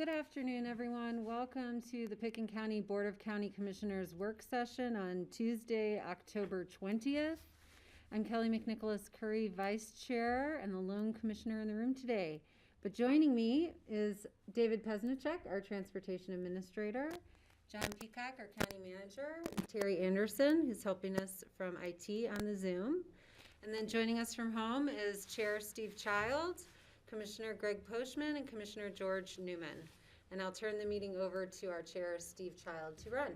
Good afternoon, everyone. Welcome to the Pickens County Board of County Commissioners work session on Tuesday, October 20th. I'm Kelly McNicholas Curry, Vice Chair and the lone commissioner in the room today. But joining me is David Pesnicek, our Transportation Administrator, John Peacock, our County Manager, and Terry Anderson, who's helping us from IT on the Zoom. And then joining us from home is Chair Steve Child, Commissioner Greg Poshman, and Commissioner George Newman. And I'll turn the meeting over to our Chair, Steve Child, to run.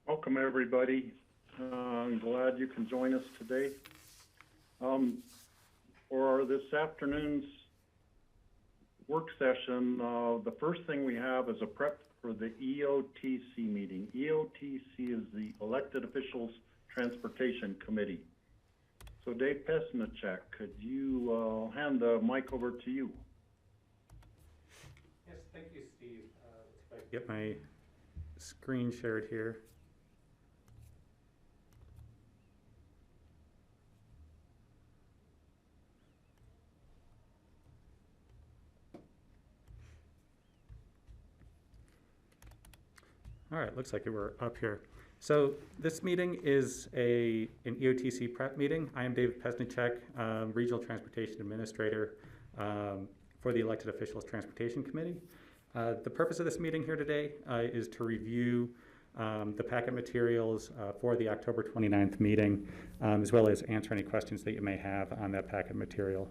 Welcome, everybody. I'm glad you can join us today. For this afternoon's work session, the first thing we have is a prep for the EOTC meeting. EOTC is the Elected Officials Transportation Committee. So Dave Pesnicek, could you hand the mic over to you? Yes, thank you, Steve. If I can get my screen shared here. All right, looks like we're up here. So this meeting is an EOTC prep meeting. I am David Pesnicek, Regional Transportation Administrator for the Elected Officials Transportation Committee. The purpose of this meeting here today is to review the packet materials for the October 29th meeting, as well as answer any questions that you may have on that packet material.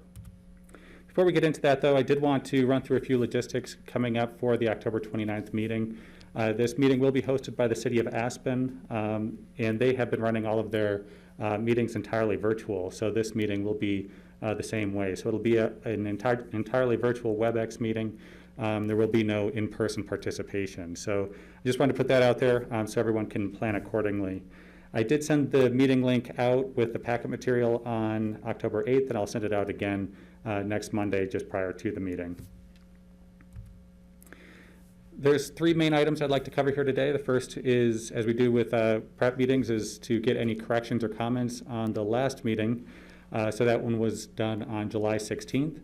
Before we get into that, though, I did want to run through a few logistics coming up for the October 29th meeting. This meeting will be hosted by the City of Aspen, and they have been running all of their meetings entirely virtual. So this meeting will be the same way. So it'll be an entirely virtual WebEx meeting. There will be no in-person participation. So I just wanted to put that out there so everyone can plan accordingly. I did send the meeting link out with the packet material on October 8th, and I'll send it out again next Monday just prior to the meeting. There's three main items I'd like to cover here today. The first is, as we do with prep meetings, is to get any corrections or comments on the last meeting. So that one was done on July 16th.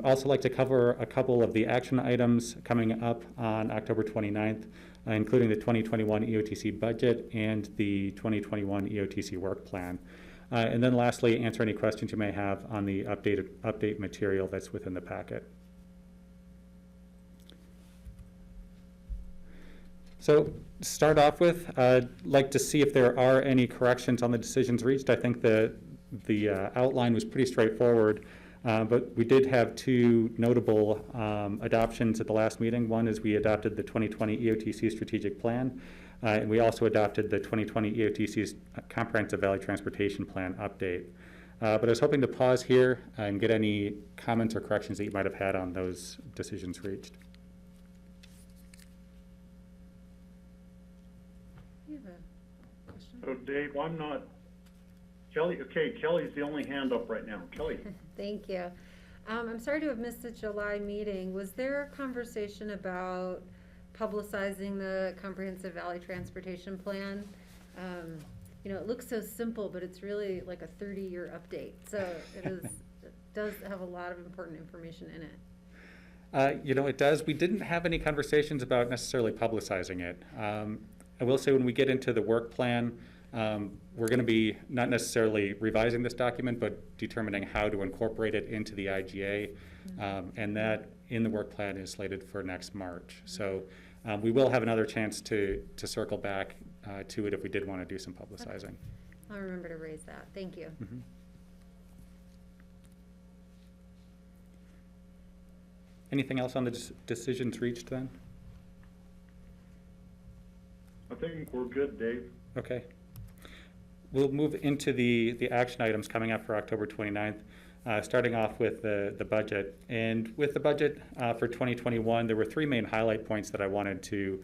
Also like to cover a couple of the action items coming up on October 29th, including the 2021 EOTC budget and the 2021 EOTC work plan. And then lastly, answer any questions you may have on the update material that's within the packet. So to start off with, I'd like to see if there are any corrections on the decisions reached. I think the outline was pretty straightforward, but we did have two notable adoptions at the last meeting. One is we adopted the 2020 EOTC strategic plan, and we also adopted the 2020 EOTC's Comprehensive Valley Transportation Plan update. But I was hoping to pause here and get any comments or corrections that you might have had on those decisions reached. So Dave, I'm not, Kelly, okay, Kelly's the only hand up right now. Kelly. Thank you. I'm sorry to have missed the July meeting. Was there a conversation about publicizing the Comprehensive Valley Transportation Plan? You know, it looks so simple, but it's really like a 30-year update. So it does have a lot of important information in it. You know, it does. We didn't have any conversations about necessarily publicizing it. I will say when we get into the work plan, we're going to be not necessarily revising this document, but determining how to incorporate it into the IGA, and that in the work plan is slated for next March. So we will have another chance to circle back to it if we did want to do some publicizing. Okay. I'll remember to raise that. Thank you. Mm-hmm. Anything else on the decisions reached then? I think we're good, Dave. Okay. We'll move into the action items coming up for October 29th, starting off with the budget. And with the budget for 2021, there were three main highlight points that I wanted to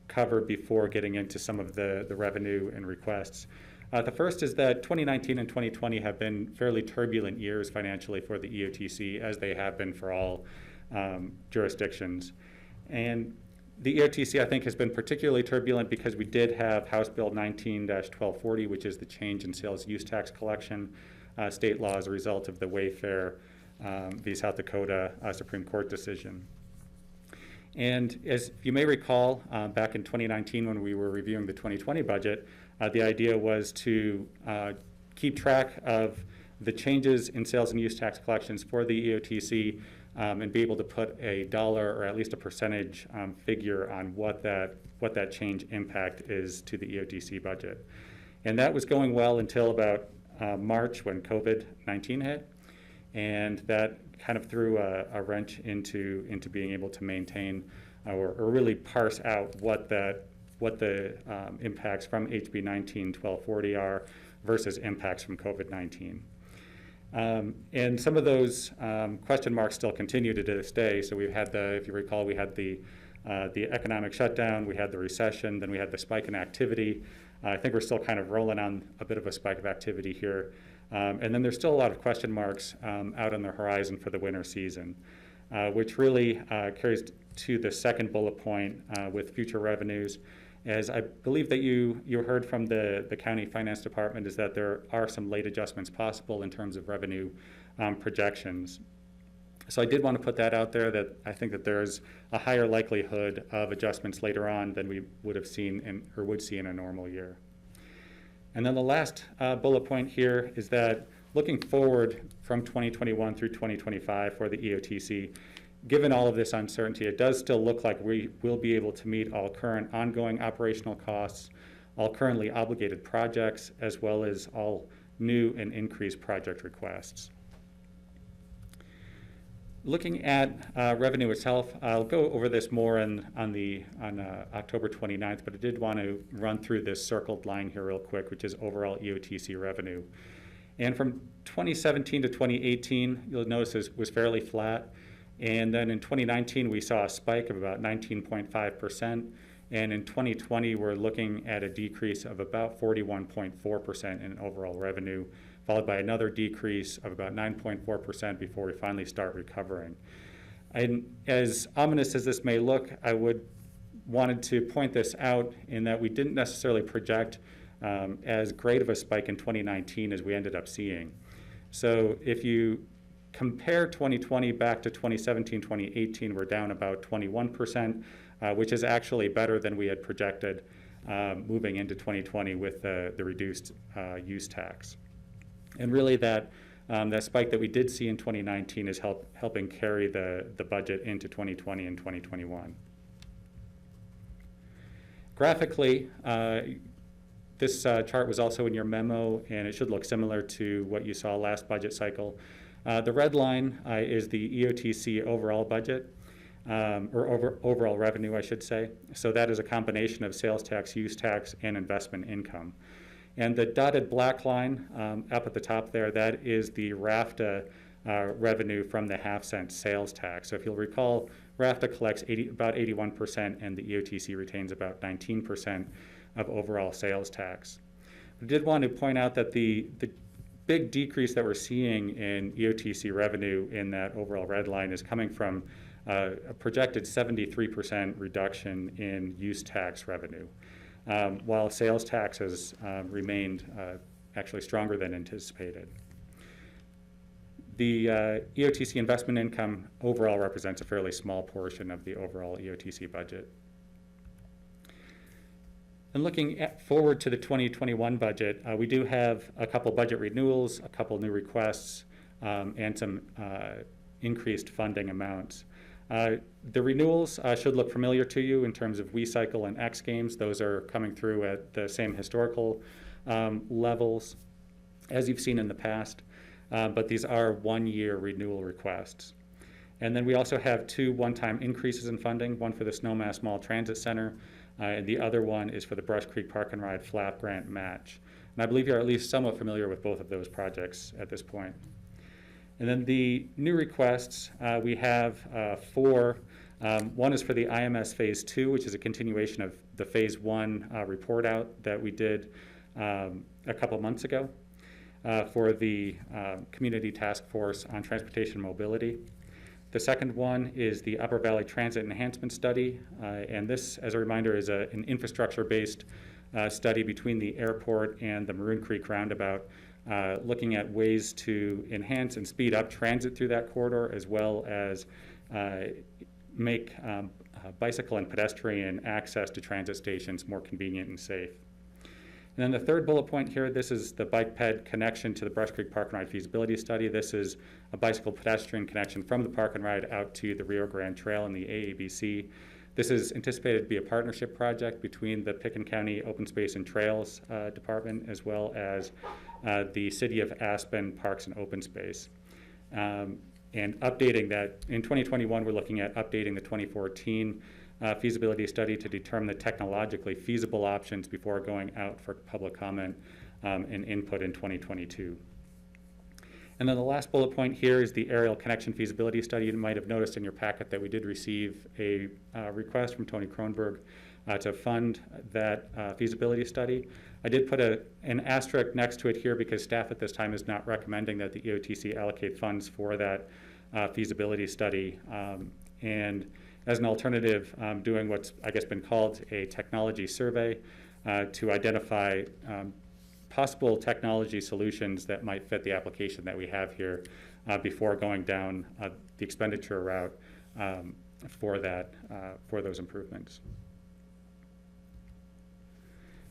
cover before getting into some of the revenue and requests. The first is that 2019 and 2020 have been fairly turbulent years financially for the EOTC, as they have been for all jurisdictions. And the EOTC, I think, has been particularly turbulent because we did have House Bill 19-1240, which is the change in sales use tax collection state law as a result of the Wayfair the South Dakota Supreme Court decision. And as you may recall, back in 2019 when we were reviewing the 2020 budget, the idea was to keep track of the changes in sales and use tax collections for the EOTC and be able to put a dollar or at least a percentage figure on what that change impact is to the EOTC budget. And that was going well until about March when COVID-19 hit, and that kind of threw a wrench into being able to maintain or really parse out what the impacts from HB 19-1240 are versus impacts from COVID-19. And some of those question marks still continue to this day. So we've had if you recall, we had the economic shutdown, we had the recession, then we had the spike in activity. I think we're still kind of rolling on a bit of a spike of activity here. And then there's still a lot of question marks out on the horizon for the winter season, which really carries to the second bullet point with future revenues. As I believe that you heard from the county finance department is that there are some late adjustments possible in terms of revenue projections. So I did want to put that out there, that I think that there's a higher likelihood of adjustments later on than we would have seen or would see in a normal year. And then the last bullet point here is that looking forward from 2021 through 2025 for the EOTC, given all of this uncertainty, it does still look like we will be able to meet all current ongoing operational costs, all currently obligated projects, as well as all new and increased project requests. Looking at revenue itself, I'll go over this more on October 29th, but I did want to run through this circled line here real quick, which is overall EOTC revenue. And from 2017 to 2018, you'll notice it was fairly flat. And then in 2019, we saw a spike of about 19.5%. And in 2020, we're looking at a decrease of about 41.4% in overall revenue, followed by another decrease of about 9.4% before we finally start recovering. And as ominous as this may look, I wanted to point this out in that we didn't necessarily project as great of a spike in 2019 as we ended up seeing. So if you compare 2020 back to 2017, 2018, we're down about 21%, which is actually better than we had projected moving into 2020 with the reduced use tax. And really that spike that we did see in 2019 is helping carry the budget into 2020 and 2021. Graphically, this chart was also in your memo, and it should look similar to what you saw last budget cycle. The red line is the EOTC overall budget, or overall revenue, I should say. So that is a combination of sales tax, use tax, and investment income. And the dotted black line up at the top there, that is the RAFTA revenue from the half-cent sales tax. So if you'll recall, RAFTA collects about 81%, and the EOTC retains about 19% of overall sales tax. I did want to point out that the big decrease that we're seeing in EOTC revenue in that overall red line is coming from a projected 73% reduction in use tax revenue, while sales tax has remained actually stronger than anticipated. The EOTC investment income overall represents a fairly small portion of the overall EOTC budget. And looking forward to the 2021 budget, we do have a couple budget renewals, a couple new requests, and some increased funding amounts. The renewals should look familiar to you in terms of WeCycle and X Games. Those are coming through at the same historical levels as you've seen in the past, but these are one-year renewal requests. And then we also have two one-time increases in funding, one for the Snowmass Mall Transit Center, and the other one is for the Brush Creek Park and Ride FLAP grant match. And I believe you're at least somewhat familiar with both of those projects at this point. And then the new requests, we have four. One is for the IMS Phase 2, which is a continuation of the Phase 1 report out that we did a couple months ago for the Community Task Force on Transportation and Mobility. The second one is the Upper Valley Transit Enhancement Study, and this, as a reminder, is an infrastructure-based study between the airport and the Maroon Creek roundabout, looking at ways to enhance and speed up transit through that corridor, as well as make bicycle and pedestrian access to transit stations more convenient and safe. And then the third bullet point here, this is the bike ped connection to the Brush Creek Park and Ride feasibility study. This is a bicycle pedestrian connection from the park and ride out to the Rio Grande Trail and the AABC. This is anticipated to be a partnership project between the Pickens County Open Space and Trails Department, as well as the City of Aspen Parks and Open Space. And updating that, in 2021, we're looking at updating the 2014 feasibility study to determine the technologically feasible options before going out for public comment and input in 2022. And then the last bullet point here is the aerial connection feasibility study. You might have noticed in your packet that we did receive a request from Tony Kronberg to fund that feasibility study. I did put an asterisk next to it here because staff at this time is not recommending that the EOTC allocate funds for that feasibility study. And as an alternative, doing what's, I guess, been called a technology survey to identify possible technology solutions that might fit the application that we have here before going down the expenditure route for those improvements.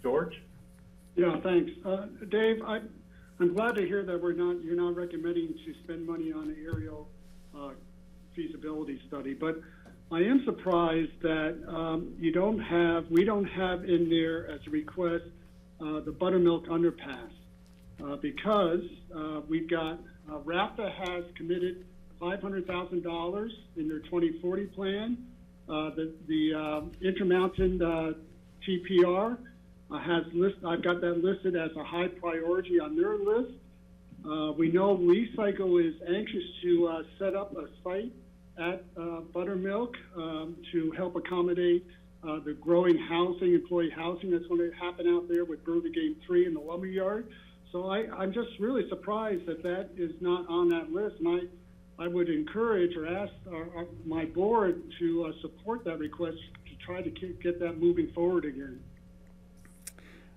George? Yeah, thanks. Dave, I'm glad to hear that you're not recommending to spend money on an aerial feasibility study, but I am surprised that we don't have in there as a request the Buttermilk Underpass because we've got RAFTA has committed $500,000 in their 2040 plan. The Intermountain TPR I've got that listed as a high priority on their list. We know Recycle is anxious to set up a site at Buttermilk to help accommodate the growing employee housing that's going to happen out there with Burley Game 3 and the lumberyard. So I'm just really surprised that is not on that list. And I would encourage or ask my board to support that request to try to get that moving forward again.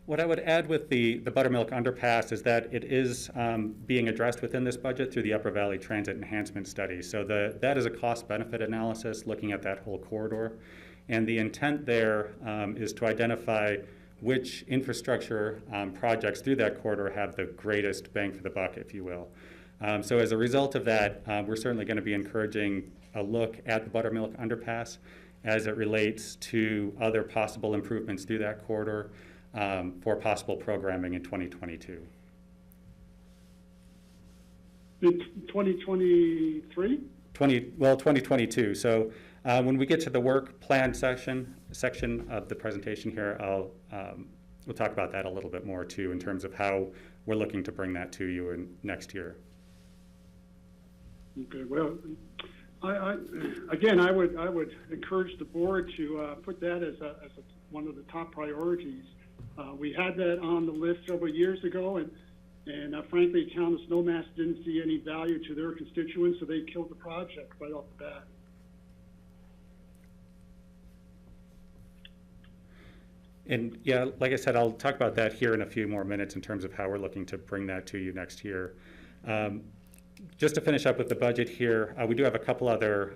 What I would add with the Buttermilk Underpass is that it is being addressed within this budget through the Upper Valley Transit Enhancement Study. So that is a cost-benefit analysis looking at that whole corridor. And the intent there is to identify which infrastructure projects through that corridor have the greatest bang for the buck, if you will. So as a result of that, we're certainly going to be encouraging a look at the Buttermilk Underpass as it relates to other possible improvements through that corridor. For possible programming in 2022. In 2023? 2022. So when we get to the work plan section of the presentation here, we'll talk about that a little bit more too in terms of how we're looking to bring that to you in next year. Okay. Well, I would encourage the board to put that as one of the top priorities. We had that on the list several years ago, and frankly, town of Snowmass didn't see any value to their constituents, so they killed the project right off the bat. And yeah, like I said, I'll talk about that here in a few more minutes in terms of how we're looking to bring that to you next year. Just to finish up with the budget here, we do have a couple other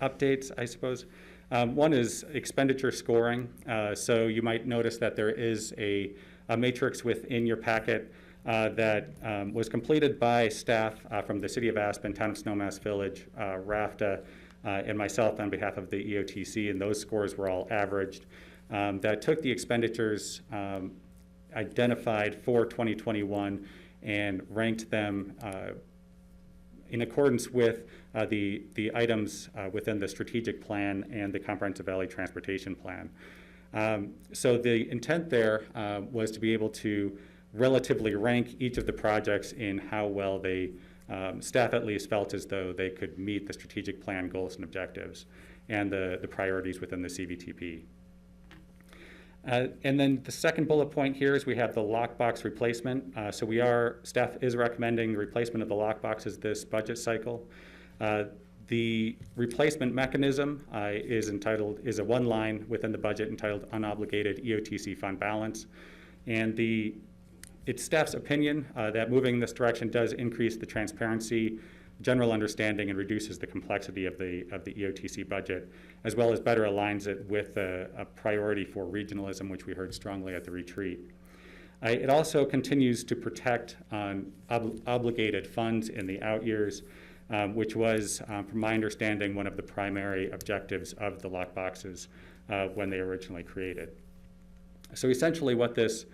updates, I suppose. One is expenditure scoring. So you might notice that there is a matrix within your packet that was completed by staff from the City of Aspen, Town of Snowmass Village, RAFTA, and myself on behalf of the EOTC, and those scores were all averaged. That took the expenditures identified for 2021 and ranked them in accordance with the items within the strategic plan and the comprehensive valley transportation plan. So the intent there was to be able to relatively rank each of the projects in how well they, staff at least felt as though they could meet the strategic plan goals and objectives and the priorities within the CVTP. And then the second bullet point here is we have the lockbox replacement. So staff is recommending the replacement of the lockboxes this budget cycle. The replacement mechanism is a one line within the budget entitled Unobligated EOTC Fund Balance. And it's staff's opinion that moving in this direction does increase the transparency, general understanding, and reduces the complexity of the EOTC budget, as well as better aligns it with a priority for regionalism, which we heard strongly at the retreat. It also continues to protect obligated funds in the out years, which was, from my understanding, one of the primary objectives of the lockboxes when they originally created. So essentially what this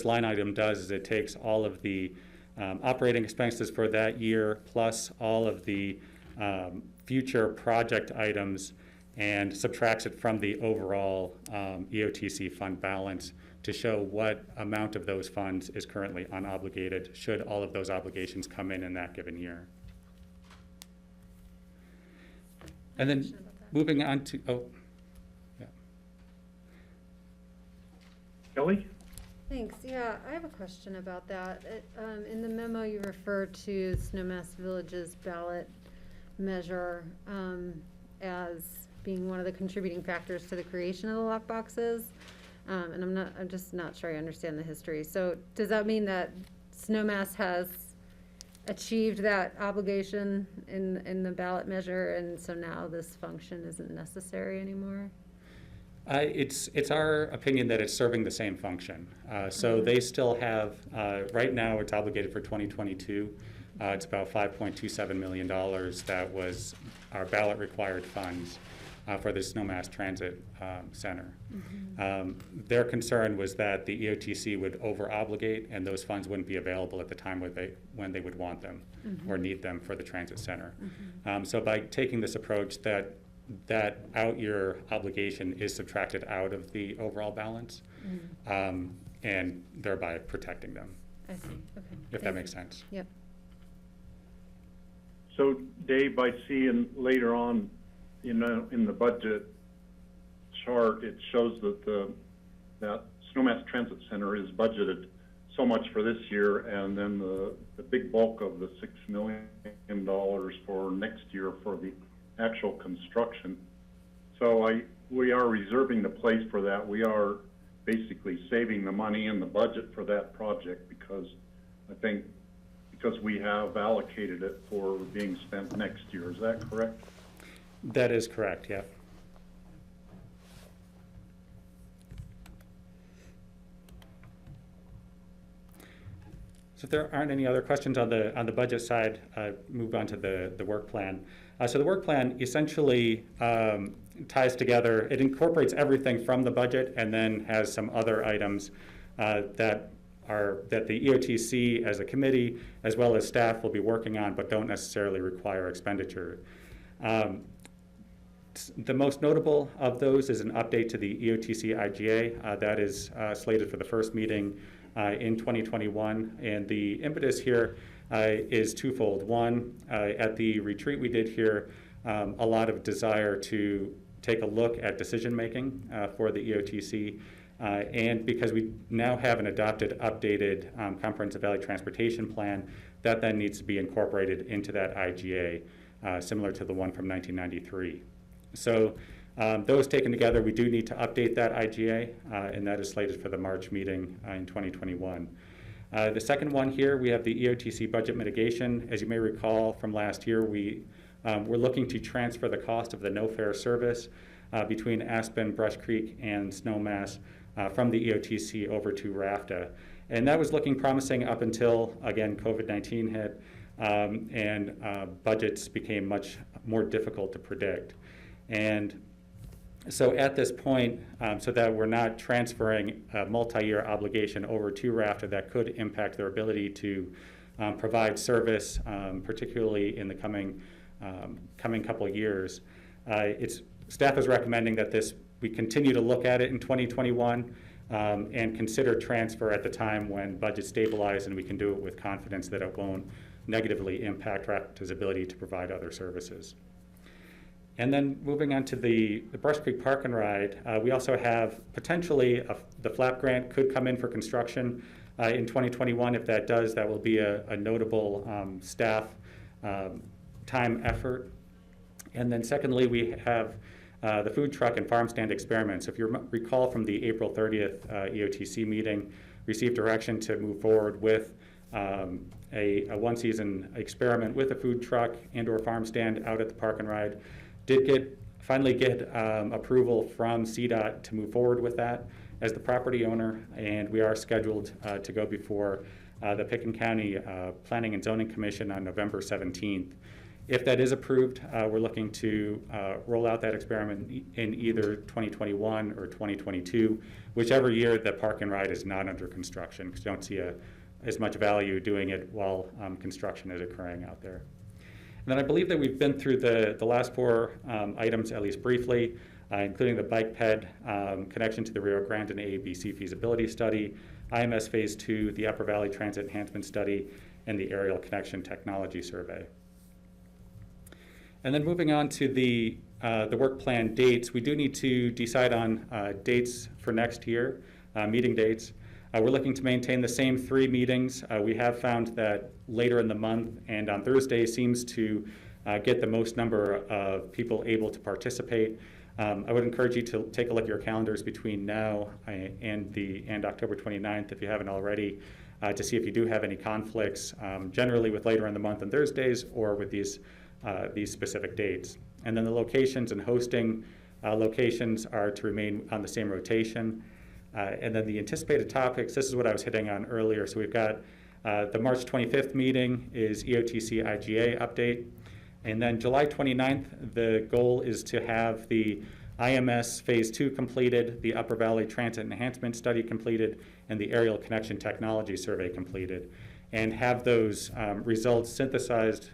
line item does is it takes all of the operating expenses for that year plus all of the future project items and subtracts it from the overall EOTC fund balance to show what amount of those funds is currently unobligated should all of those obligations come in that given year. And then moving on to, Kelly? Thanks. Yeah, I have a question about that. In the memo, you refer to Snowmass Village's ballot measure as being one of the contributing factors to the creation of the lockboxes. And I'm just not sure I understand the history. So does that mean that Snowmass has achieved that obligation in the ballot measure, and so now this function isn't necessary anymore? It's our opinion that it's serving the same function. So they still have, right now it's obligated for 2022. It's about $5.27 million that was our ballot required funds for the Snowmass Transit Center. Their concern was that the EOTC would over obligate and those funds wouldn't be available at the time when they would want them or need them for the transit center. So by taking this approach that out year obligation is subtracted out of the overall balance and thereby protecting them. I see. Okay. If that makes sense. Yep. So Dave, by seeing later on, in the budget chart, it shows that that Snowmass Transit Center is budgeted so much for this year, and then the big bulk of the $6 million for next year for the actual construction. So we are reserving the place for that. We are basically saving the money in the budget for that project because we have allocated it for being spent next year. Is that correct? That is correct, yeah. So if there aren't any other questions on the budget side, move on to the work plan. So the work plan essentially ties together, it incorporates everything from the budget and then has some other items that the EOTC as a committee as well as staff will be working on but don't necessarily require expenditure. The most notable of those is an update to the EOTC IGA that is slated for the first meeting in 2021, and the impetus here is twofold. One, at the retreat we did here, a lot of desire to take a look at decision making for the EOTC, and because we now have an adopted, updated comprehensive valley transportation plan that then needs to be incorporated into that IGA, similar to the one from 1993. So those taken together, we do need to update that IGA, and that is slated for the March meeting in 2021. The second one here, we have the EOTC budget mitigation. As you may recall from last year, we're looking to transfer the cost of the no-fare service between Aspen, Brush Creek, and Snowmass from the EOTC over to RAFTA. And that was looking promising up until, again, COVID-19 hit, and budgets became much more difficult to predict. And so at this point, so that we're not transferring a multi-year obligation over to RAFTA that could impact their ability to provide service, particularly in the coming couple of years, staff is recommending that we continue to look at it in 2021 and consider transfer at the time when budgets stabilize and we can do it with confidence that it won't negatively impact RAFTA's ability to provide other services. And then moving on to the Brush Creek Park and Ride, we also have potentially the FLAP grant could come in for construction in 2021. If that does, that will be a notable staff time effort And then secondly, we have the food truck and farm stand experiments. If you recall from the April 30th EOTC meeting, received direction to move forward with a one-season experiment with a food truck and/or farm stand out at the Park and Ride. Did finally get approval from CDOT to move forward with that as the property owner, and we are scheduled to go before the Pickens County Planning and Zoning Commission on November 17th. If that is approved, we're looking to roll out that experiment in either 2021 or 2022, whichever year the Park and Ride is not under construction, because you don't see as much value doing it while construction is occurring out there. And then I believe that we've been through the last four items, at least briefly, including the bike ped connection to the Rio Grande and ABC feasibility study, IMS Phase 2, the Upper Valley Transit Enhancement Study, and the Aerial Connection Technology Survey. And then moving on to the work plan dates, we do need to decide on dates for next year, meeting dates. We're looking to maintain the same 3 meetings. We have found that later in the month and on Thursday seems to get the most number of people able to participate. I would encourage you to take a look at your calendars between now and October 29th, if you haven't already, to see if you do have any conflicts, generally with later in the month on Thursdays or with these specific dates. And then the locations and hosting locations are to remain on the same rotation. And then the anticipated topics, this is what I was hitting on earlier. So we've got the March 25th meeting is EOTC IGA update. And then July 29th, the goal is to have the IMS Phase 2 completed, the Upper Valley Transit Enhancement Study completed, and the Aerial Connection Technology Survey completed, and have those results synthesized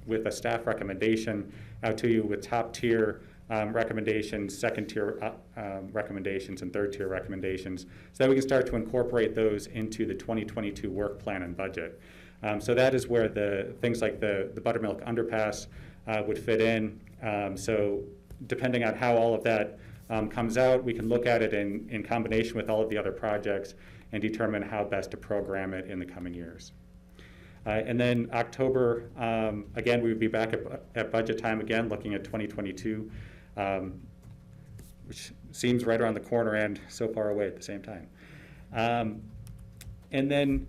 with a staff recommendation out to you with top-tier recommendations, second-tier recommendations, and third-tier recommendations, so that we can start to incorporate those into the 2022 work plan and budget. So that is where the things like the Buttermilk Underpass would fit in. So depending on how all of that comes out, we can look at it in combination with all of the other projects and determine how best to program it in the coming years. And then October, again, we would be back at budget time again, looking at 2022, which seems right around the corner and so far away at the same time. And then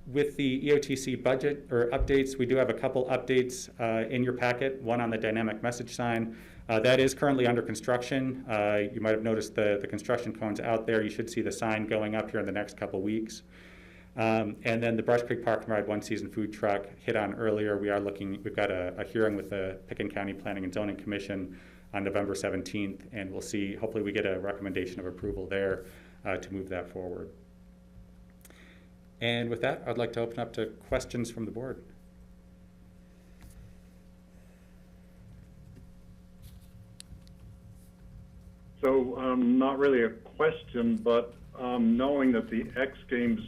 with the EOTC budget or updates, we do have a couple updates in your packet, one on the dynamic message sign. That is currently under construction. You might have noticed the construction cones out there. You should see the sign going up here in the next couple weeks. And then the Brush Creek Park and Ride one-season food truck hit on earlier. We've got a hearing with the Pickens County Planning and Zoning Commission on November 17th, and we'll see, hopefully we get a recommendation of approval there to move that forward. And with that, I'd like to open up to questions from the board. So not really a question, but knowing that the X Games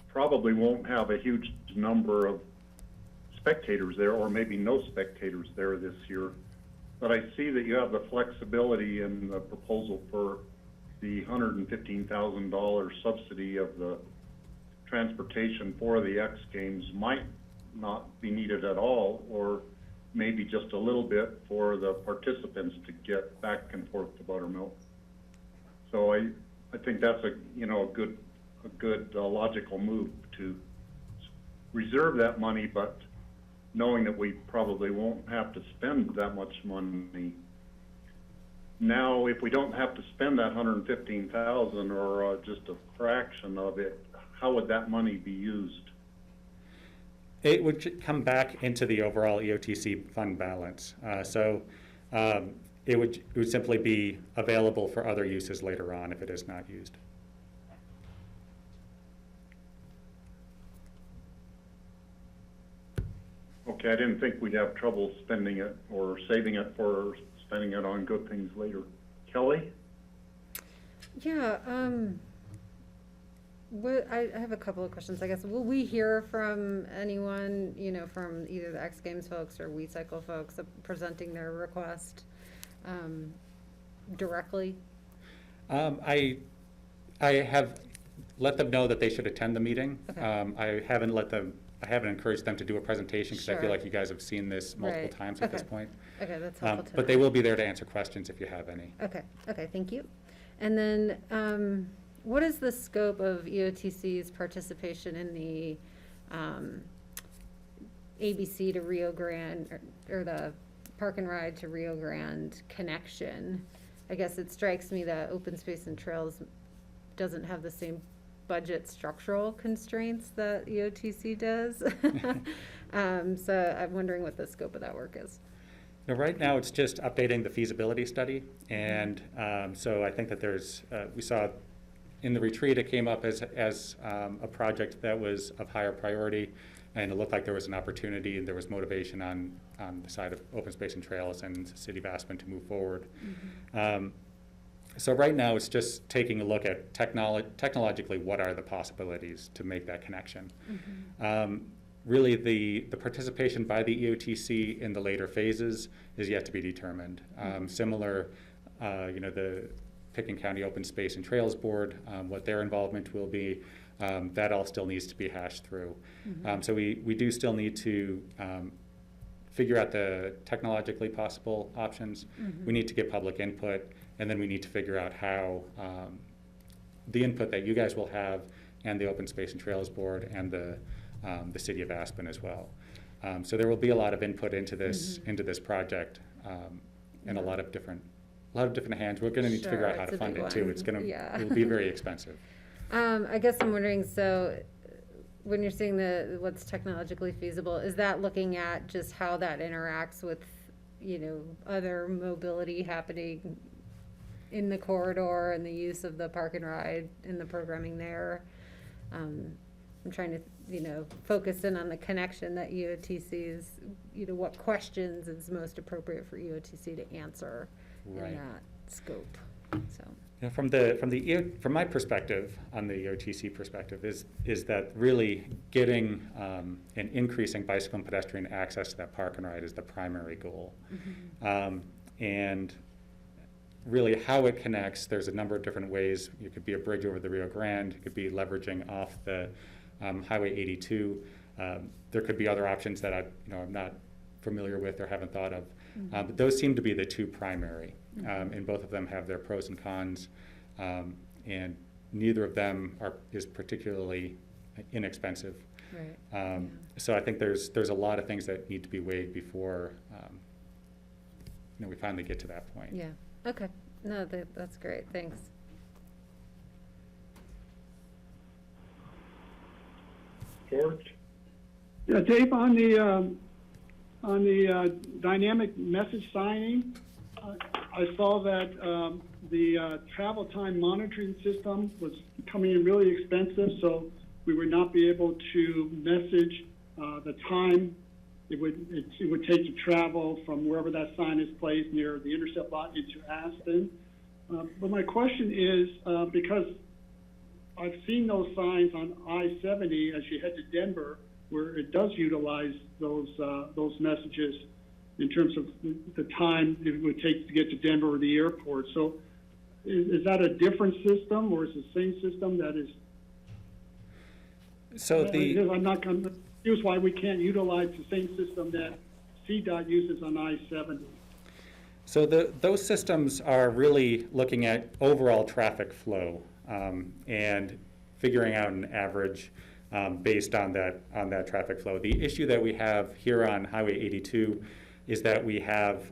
probably won't have a huge number of spectators there, or maybe no spectators there this year, but I see that you have the flexibility in the proposal for the $115,000 subsidy of the transportation for the X Games might not be needed at all, or maybe just a little bit for the participants to get back and forth to Buttermilk. So I think that's a good logical move to reserve that money, but knowing that we probably won't have to spend that much money. Now, if we don't have to spend that $115,000 or just a fraction of it, how would that money be used? It would come back into the overall EOTC fund balance. It would simply be available for other uses later on if it is not used. Okay, I didn't think we'd have trouble spending it or saving it for spending it on good things later. Kelly? Yeah, I have a couple of questions, I guess. Will we hear from anyone, from either the X Games folks or WeCycle folks presenting their request directly? I have let them know that they should attend the meeting. Okay. I haven't encouraged them to do a presentation because I Sure. feel like you guys have seen this multiple Right. times at this Okay. point. Okay, that's helpful to But know. they will be there to answer questions if you have any. Okay, thank you. And then, what is the scope of EOTC's participation in the ABC to Rio Grande, or the Park and Ride to Rio Grande connection? I guess it strikes me that Open Space and Trails doesn't have the same budget structural constraints that EOTC does. So I'm wondering what the scope of that work is. Now, right now, it's just updating the feasibility study, and so I think that we saw in the retreat, it came up as a project that was of higher priority, and it looked like there was an opportunity and there was motivation on the side of Open Space and Trails and the City of Aspen to move forward. So right now, it's just taking a look at technologically what are the possibilities to make that connection. Really, the participation by the EOTC in the later phases is yet to be determined. Similar, the Pickens County Open Space and Trails Board, what their involvement will be, that all still needs to be hashed through. So we do still need to figure out the technologically possible options. We need to get public input, and then we need to figure out how the input that you guys will have, and the Open Space and Trails Board, and the City of Aspen as well. So there will be a lot of input into this project, and a lot of different hands. We're going to need to figure out how to fund it too. It'll be very expensive. I guess I'm wondering, so when you're saying what's technologically feasible, is that looking at just how that interacts with, other mobility happening in the corridor and the use of the Park and Ride and the programming there? I'm trying to, focus in on the connection that EOTC's, what questions is most appropriate for EOTC to answer in that scope, so. From my perspective, on the EOTC perspective, is that really getting and increasing bicycle and pedestrian access to that Park and Ride is the primary goal. And really how it connects, there's a number of different ways. It could be a bridge over the Rio Grande, it could be leveraging off the Highway 82. There could be other options that I'm not familiar with or haven't thought of. But those seem to be the two primary, and both of them have their pros and cons, and neither of them is particularly inexpensive. Right. So I think there's a lot of things that need to be weighed before we finally get to that point. Yeah. Okay. No, that's great. Thanks. George? Yeah, Dave, on the dynamic message signing, I saw that the travel time monitoring system was coming in really expensive, so we would not be able to message the time it would take to travel from wherever that sign is placed near the intercept lot into Aspen. But my question is, because I've seen those signs on I-70 as you head to Denver, where it does utilize those messages in terms of the time it would take to get to Denver or the airport. So is that a different system, or is it the same system that is? So I'm not confused why we can't utilize the same system that CDOT uses on I-70. So those systems are really looking at overall traffic flow and figuring out an average based on that traffic flow. The issue that we have here on Highway 82 is that we have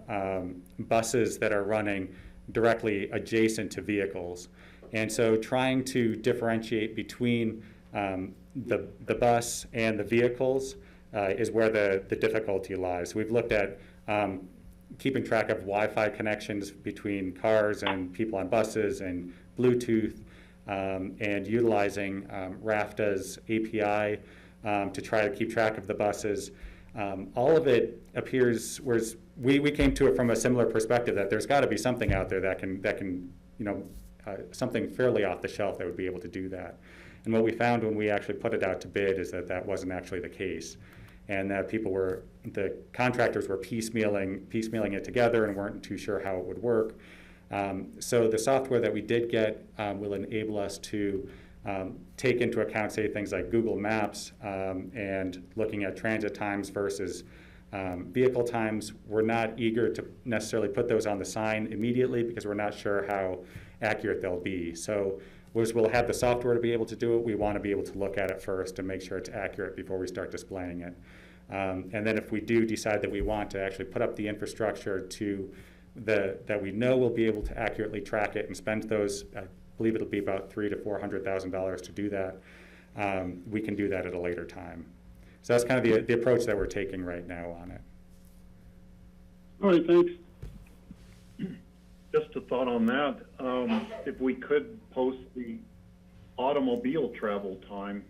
buses that are running directly adjacent to vehicles. And so trying to differentiate between the bus and the vehicles is where the difficulty lies. We've looked at keeping track of Wi-Fi connections between cars and people on buses, and Bluetooth, and utilizing RAFTA's API to try to keep track of the buses. All of it appears, whereas we came to it from a similar perspective, that there's got to be something out there that can something fairly off the shelf that would be able to do that. And what we found when we actually put it out to bid is that wasn't actually the case, and that the contractors were piecemealing it together and weren't too sure how it would work. So the software that we did get will enable us to take into account, say, things like Google Maps and looking at transit times versus vehicle times. We're not eager to necessarily put those on the sign immediately because we're not sure how accurate they'll be. So we'll have the software to be able to do it. We want to be able to look at it first and make sure it's accurate before we start displaying it. And then if we do decide that we want to actually put up the infrastructure that we know we'll be able to accurately track it and spend those, I believe it'll be about $300,000 to $400,000 to do that, we can do that at a later time. So that's kind of the approach that we're taking right now on it. All right, thanks. Just a thought on that, if we could post the automobile travel time,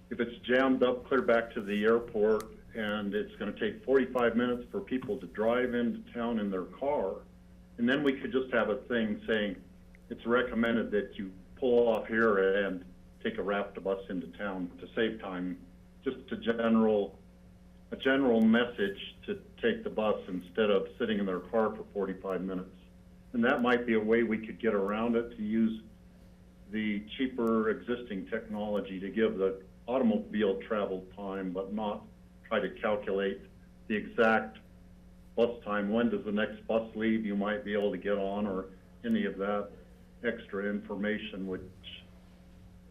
if it's jammed up clear back to the airport and it's going to take 45 minutes for people to drive into town in their car, and then we could just have a thing saying it's recommended that you pull off here and take a rapid bus into town to save time. Just a general message to take the bus instead of sitting in their car for 45 minutes. And that might be a way we could get around it, to use the cheaper existing technology to give the automobile travel time, but not try to calculate the exact bus time. When does the next bus leave you might be able to get on, or any of that extra information, which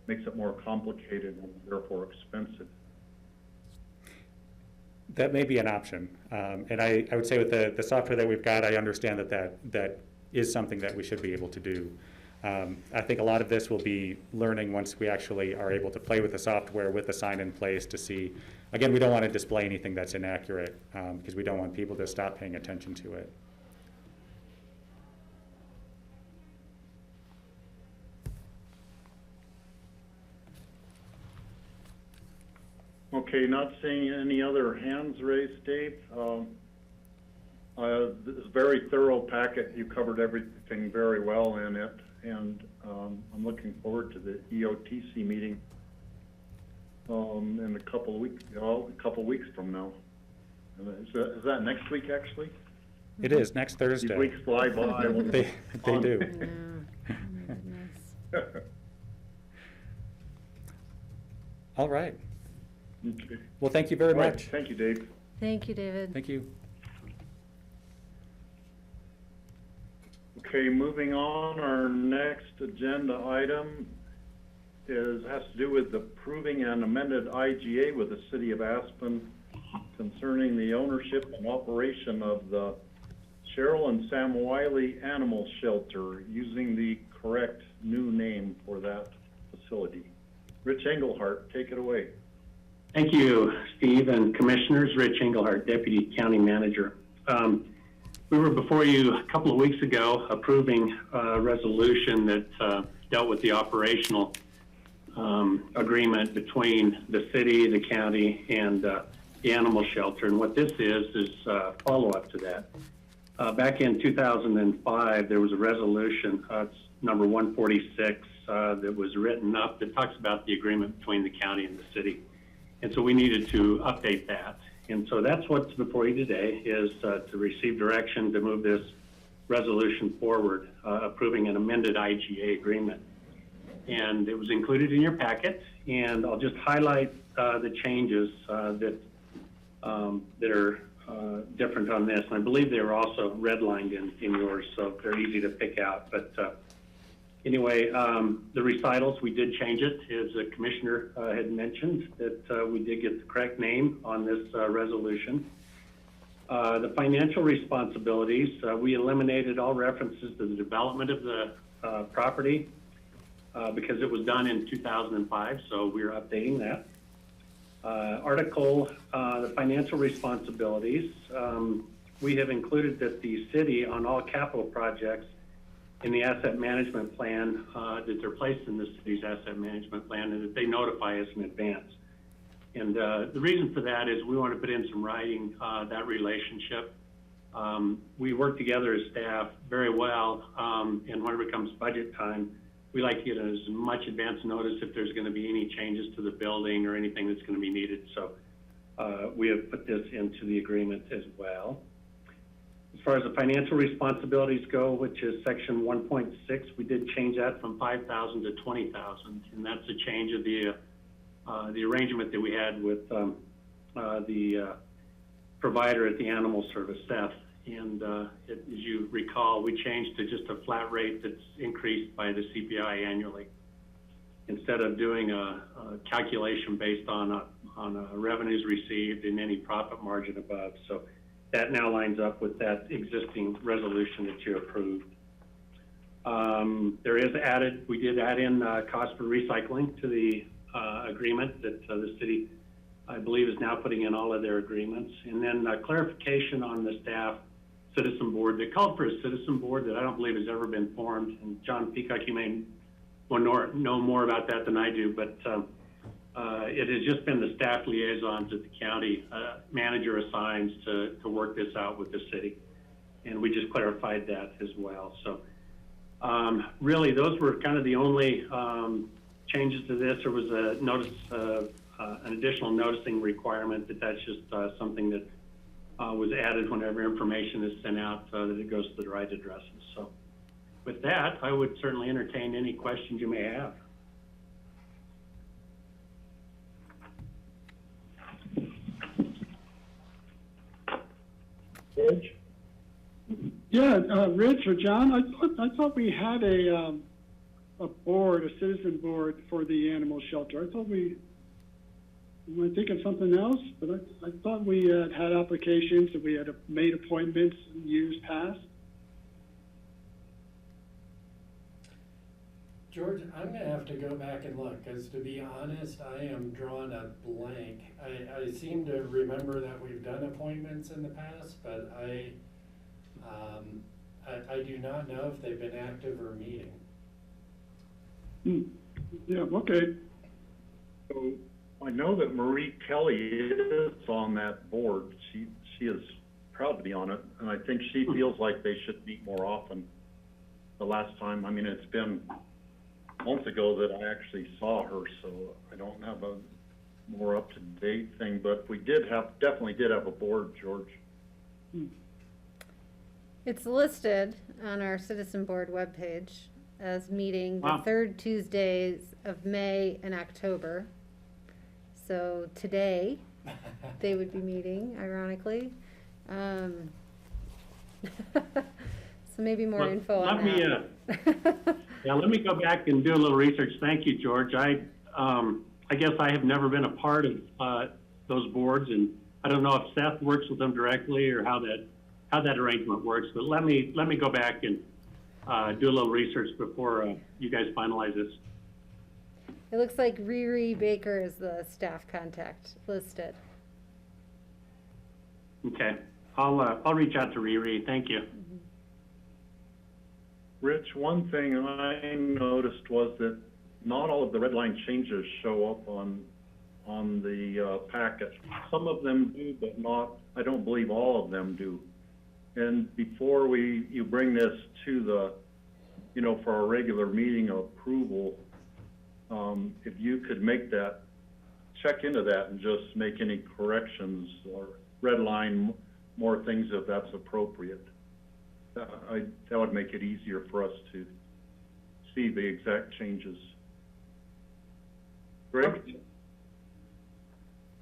makes it more complicated and therefore expensive. That may be an option. And I would say with the software that we've got, I understand that is something that we should be able to do. I think a lot of this will be learning once we actually are able to play with the software with the sign in place to see. Again, we don't want to display anything that's inaccurate because we don't want people to stop paying attention to it. Okay, not seeing any other hands raised, Dave. This is a very thorough packet. You covered everything very well in it, and I'm looking forward to the EOTC meeting in a couple of weeks from now. Is that next week, actually? It is, next Thursday. These weeks fly by. They do. Yeah. Oh my goodness. All right. Okay. Well, thank you very All right. much. Thank you, Dave. Thank you, David. Thank you. Okay, moving on, our next agenda item has to do with approving an amended IGA with the City of Aspen concerning the ownership and operation of the Cheryl and Sam Wiley Animal Shelter, using the correct new name for that facility. Rich Engelhardt, take it away. Thank you, Steve and Commissioners. Rich Engelhardt, Deputy County Manager. We were before you a couple of weeks ago approving a resolution that dealt with the operational agreement between the city, the county, and the animal shelter. And what this is follow-up to that. Back in 2005, there was a resolution, it's number 146, that was written up that talks about the agreement between the county and the city. And so we needed to update that. And so that's what's before you today, is to receive direction to move this resolution forward, approving an amended IGA agreement. And it was included in your packet, and I'll just highlight the changes that are different on this. And I believe they were also redlined in yours, so they're easy to pick out. But anyway, the recitals, we did change it, as the Commissioner had mentioned, that we did get the correct name on this resolution. The financial responsibilities, we eliminated all references to the development of the property because it was done in 2005, so we're updating that. Article, the financial responsibilities, we have included that the city on all capital projects in the asset management plan, that they're placed in the city's asset management plan, and that they notify us in advance. And the reason for that is we want to put in some writing, that relationship. We work together as staff very well, and when it becomes budget time, we like to get as much advance notice if there's going to be any changes to the building or anything that's going to be needed. So we have put this into the agreement as well. As far as the financial responsibilities go, which is section 1.6, we did change that from 5,000 to 20,000, and that's a change of the arrangement that we had with the provider at the animal service, Seth. And as you recall, we changed to just a flat rate that's increased by the CPI annually, instead of doing a calculation based on revenues received and any profit margin above. So that now lines up with that existing resolution that you approved. We did add in cost for recycling to the agreement that the city, I believe, is now putting in all of their agreements. And then clarification on the staff citizen board. They called for a citizen board that I don't believe has ever been formed. And John Peacock, you may know more about that than I do, but it has just been the staff liaisons that the county manager assigns to work this out with the city. And we just clarified that as well. So really, those were kind of the only changes to this. There was a notice, an additional noticing requirement that's just something that was added whenever information is sent out that it goes to the right addresses. So with that, I would certainly entertain any questions you may have. Rich? Yeah, Rich or John, I thought we had a board, a citizen board for the animal shelter. I thought am I thinking something else? But I thought we had applications and we had made appointments in years past. George, I'm going to have to go back and look, because to be honest, I am drawing a blank. I seem to remember that we've done appointments in the past, but I do not know if they've been active or meeting. Yeah, okay. So I know that Marie Kelly is on that board. She is proud to be on it, and I think she feels like they should meet more often. The last time, I mean, it's been months ago that I actually saw her, so I don't have a more up-to-date thing, but we definitely did have a board, George. It's listed on our citizen board webpage as meeting the third Tuesdays of May and October. So today, they would be meeting, ironically. So maybe more info on that. Yeah, let me go back and do a little research. Thank you, George. I guess I have never been a part of those boards, and I don't know if Seth works with them directly or how that arrangement works. But let me go back and do a little research before you guys finalize this. It looks like Riri Baker is the staff contact listed. Okay, I'll reach out to Riri. Thank you. Rich, one thing I noticed was that not all of the red line changes show up on the packet. Some of them do, but not, I don't believe all of them do. And before you bring this to the, for our regular meeting approval, if you could check into that and just make any corrections or red line more things if that's appropriate. That would make it easier for us to see the exact changes. Greg?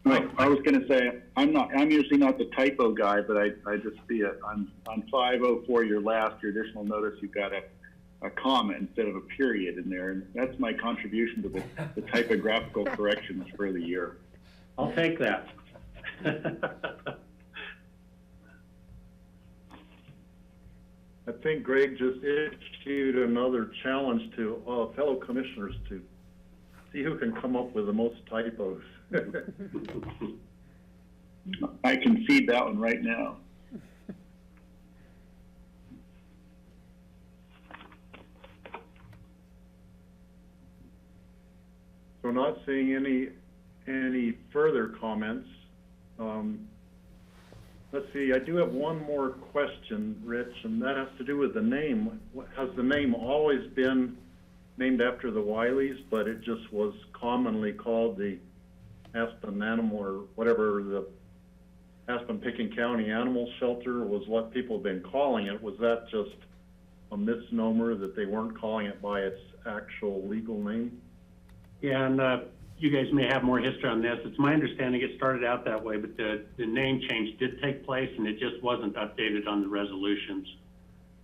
Right. I was going to say, I'm usually not the typo guy, but I just see it on 504, your additional notice, you've got a comma instead of a period in there. And that's my contribution to the typographical corrections for the year. I'll take that. I think Greg just issued another challenge to fellow commissioners to see who can come up with the most typos. I can feed that one right now. So not seeing any further comments. Let's see, I do have one more question, Rich, and that has to do with the name. Has the name always been named after the Wileys, but it just was commonly called the Aspen Animal or whatever Aspen-Picken County Animal Shelter was what people have been calling it. Was that just a misnomer that they weren't calling it by its actual legal name? Yeah, and you guys may have more history on this. It's my understanding it started out that way, but the name change did take place, and it just wasn't updated on the resolutions.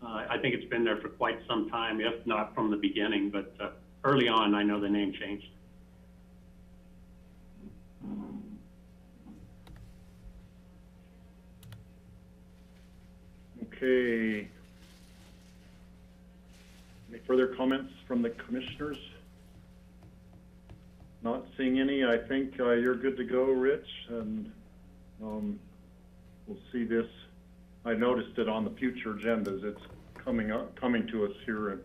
I think it's been there for quite some time, if not from the beginning, but early on, I know the name changed. Okay. Any further comments from the commissioners? Not seeing any. I think you're good to go, Rich, and we'll see this. I noticed it on the future agendas. It's coming to us here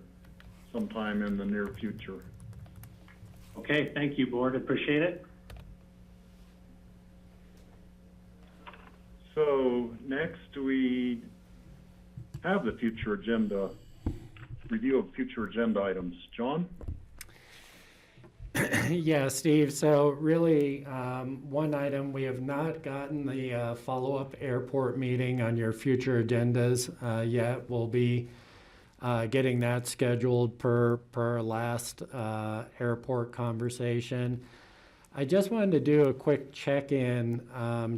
sometime in the near future. Okay, thank you, board. Appreciate it. So next we have the future agenda, review of future agenda items. John? Yeah, Steve, so really, one item, we have not gotten the follow-up airport meeting on your future agendas yet. We'll be getting that scheduled per our last airport conversation. I just wanted to do a quick check-in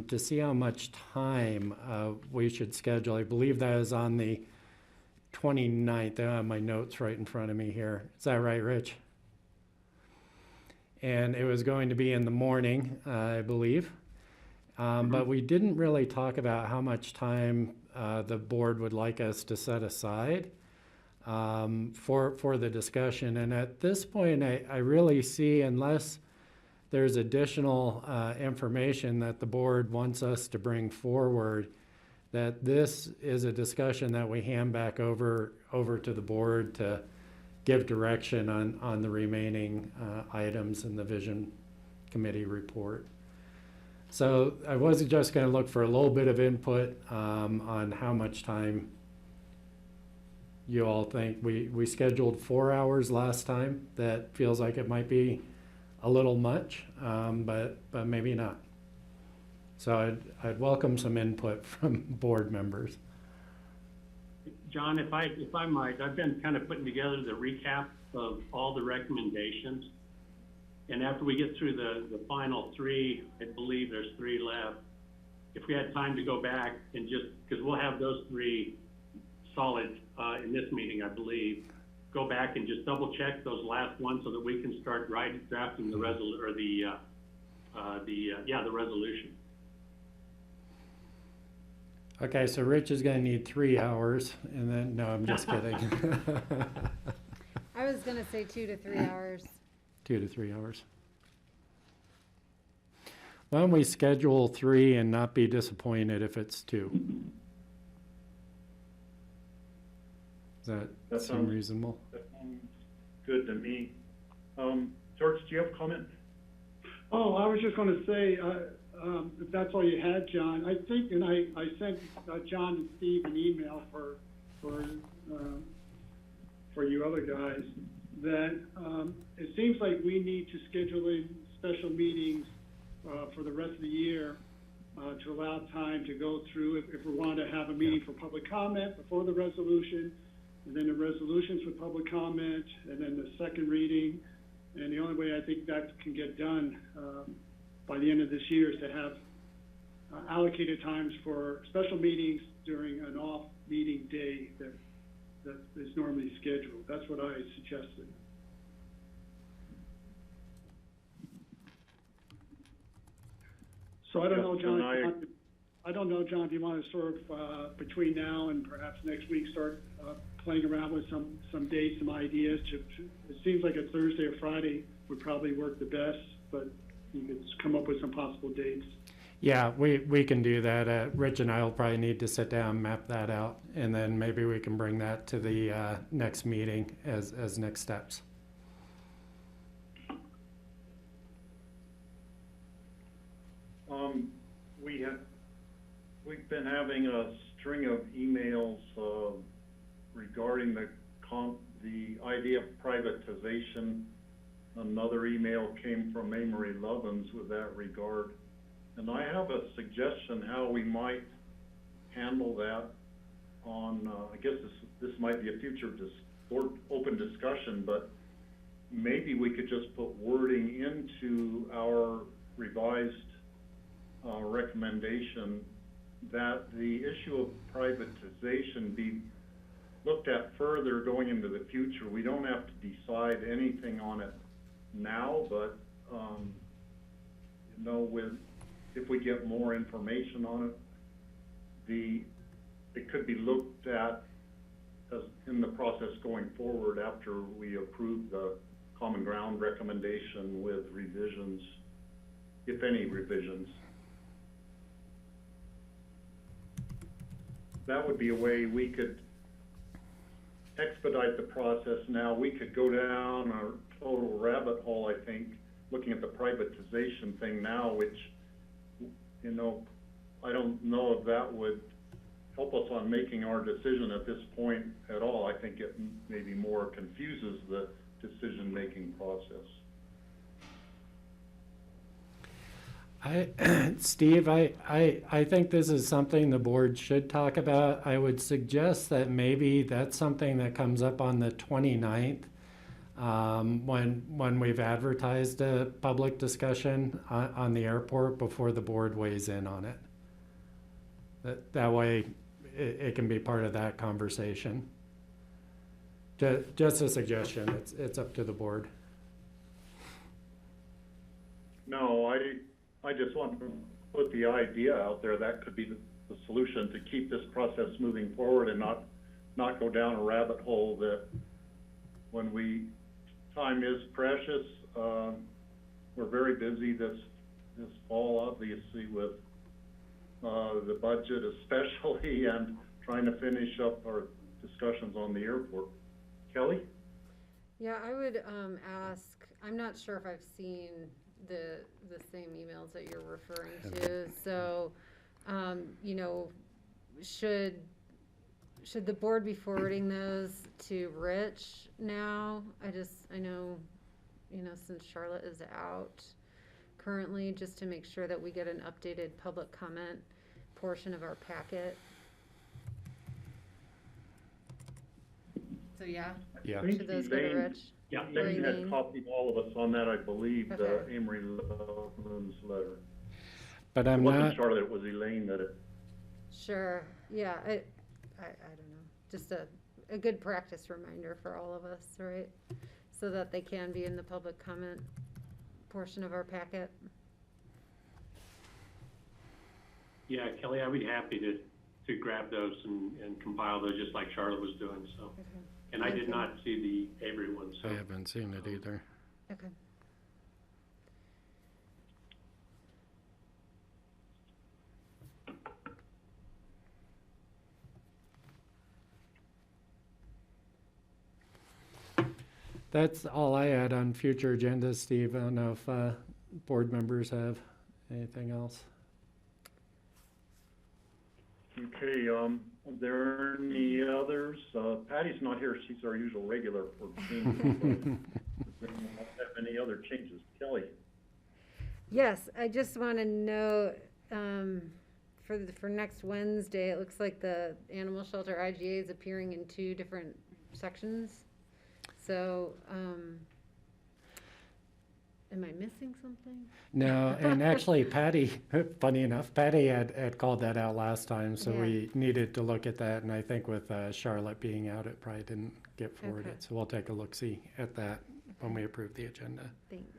to see how much time we should schedule. I believe that is on the 29th. I have my notes right in front of me here. Is that right, Rich? And it was going to be in the morning, I believe. But we didn't really talk about how much time the board would like us to set aside for the discussion. And at this point, I really see, unless there's additional information that the board wants us to bring forward, that this is a discussion that we hand back over to the board to give direction on the remaining items in the Vision Committee report. So I was just going to look for a little bit of input on how much time you all think. We scheduled 4 hours last time. That feels like it might be a little much, but maybe not. So I'd welcome some input from board members. John, if I might, I've been kind of putting together the recap of all the recommendations. And after we get through the final three, I believe there's 3 left. If we had time to go back and just, because we'll have those 3 solid in this meeting, I believe, go back and just double check those last ones so that we can start drafting the resolution. Okay, so Rich is going to need 3 hours, and then, no, I'm just kidding. I was gonna say 2 to 3 hours. 2 to 3 hours. Why don't we schedule 3 and not be disappointed if it's 2? Does that seem reasonable? That sounds good to me. George, do you have a comment? Oh, I was just going to say, if that's all you had, John, I think, and I sent John and Steve an email for you other guys, that it seems like we need to schedule in special meetings for the rest of the year to allow time to go through, if we want to have a meeting for public comment before the resolution, and then the resolutions with public comment, and then the second reading. And the only way I think that can get done by the end of this year is to have allocated times for special meetings during an off meeting day that is normally scheduled. That's what I suggested. So I don't know, John. I don't know, John. Do you want to sort of between now and perhaps next week start playing around with some dates, some ideas? It seems like a Thursday or Friday would probably work the best, but you could come up with some possible dates. Yeah, we can do that. Rich and I will probably need to sit down and map that out, and then maybe we can bring that to the next meeting as next steps. We've been having a string of emails regarding the idea of privatization. Another email came from Amory Lovins with that regard. And I have a suggestion how we might handle that on, I guess this might be a future board open discussion, but maybe we could just put wording into our revised recommendation that the issue of privatization be looked at further going into the future. We don't have to decide anything on it now, but you know, if we get more information on it, it could be looked at as in the process going forward after we approve the common ground recommendation with revisions, if any revisions. That would be a way we could expedite the process now. We could go down a total rabbit hole, I think, looking at the privatization thing now, which, you know, I don't know if that would help us on making our decision at this point at all. I think it maybe more confuses the decision-making process. Steve, I think this is something the board should talk about. I would suggest that maybe that's something that comes up on the 29th, when we've advertised a public discussion on the airport before the board weighs in on it. That way it can be part of that conversation. Just a suggestion. It's up to the board. No, I just want to put the idea out there that could be the solution to keep this process moving forward and not go down a rabbit hole that time is precious. We're very busy this fall, obviously, with the budget especially, and trying to finish up our discussions on the airport. Kelly? Yeah, I would ask, I'm not sure if I've seen the same emails that you're referring to. So, you know, should the board be forwarding those to Rich now? I know, you know, since Charlotte is out currently, just to make sure that we get an updated public comment portion of our packet. So yeah, Yeah. should those go to Rich? Yeah. Elaine had copied all of us on that, I believe, the Amory Loveland's letter. But It I'm wasn't not. Charlotte, it was Elaine that it. Sure, yeah, I don't know, just a good practice reminder for all of us, right? So that they can be in the public comment portion of our packet. Yeah, Kelly, I'd be happy to grab those and compile those just like Charlotte was doing, so. Okay. And I did not see the Avery one, so. I haven't seen it either. Okay. That's all I had on future agendas, Steve. I don't know if board members have anything else. Okay, are there any others? Patty's not here, she's our usual regular for meetings. Does anyone have any other changes? Kelly? Yes, I just want to know, for next Wednesday, it looks like the animal shelter IGA is appearing in 2 different sections. So, am I missing something? No, and actually Patty, funny enough, Patty had called that out last time, so Yeah. we needed to look at that, and I think with Charlotte being out, it probably didn't get forwarded. Okay. So we'll take a look-see at that when we approve the agenda. Thanks.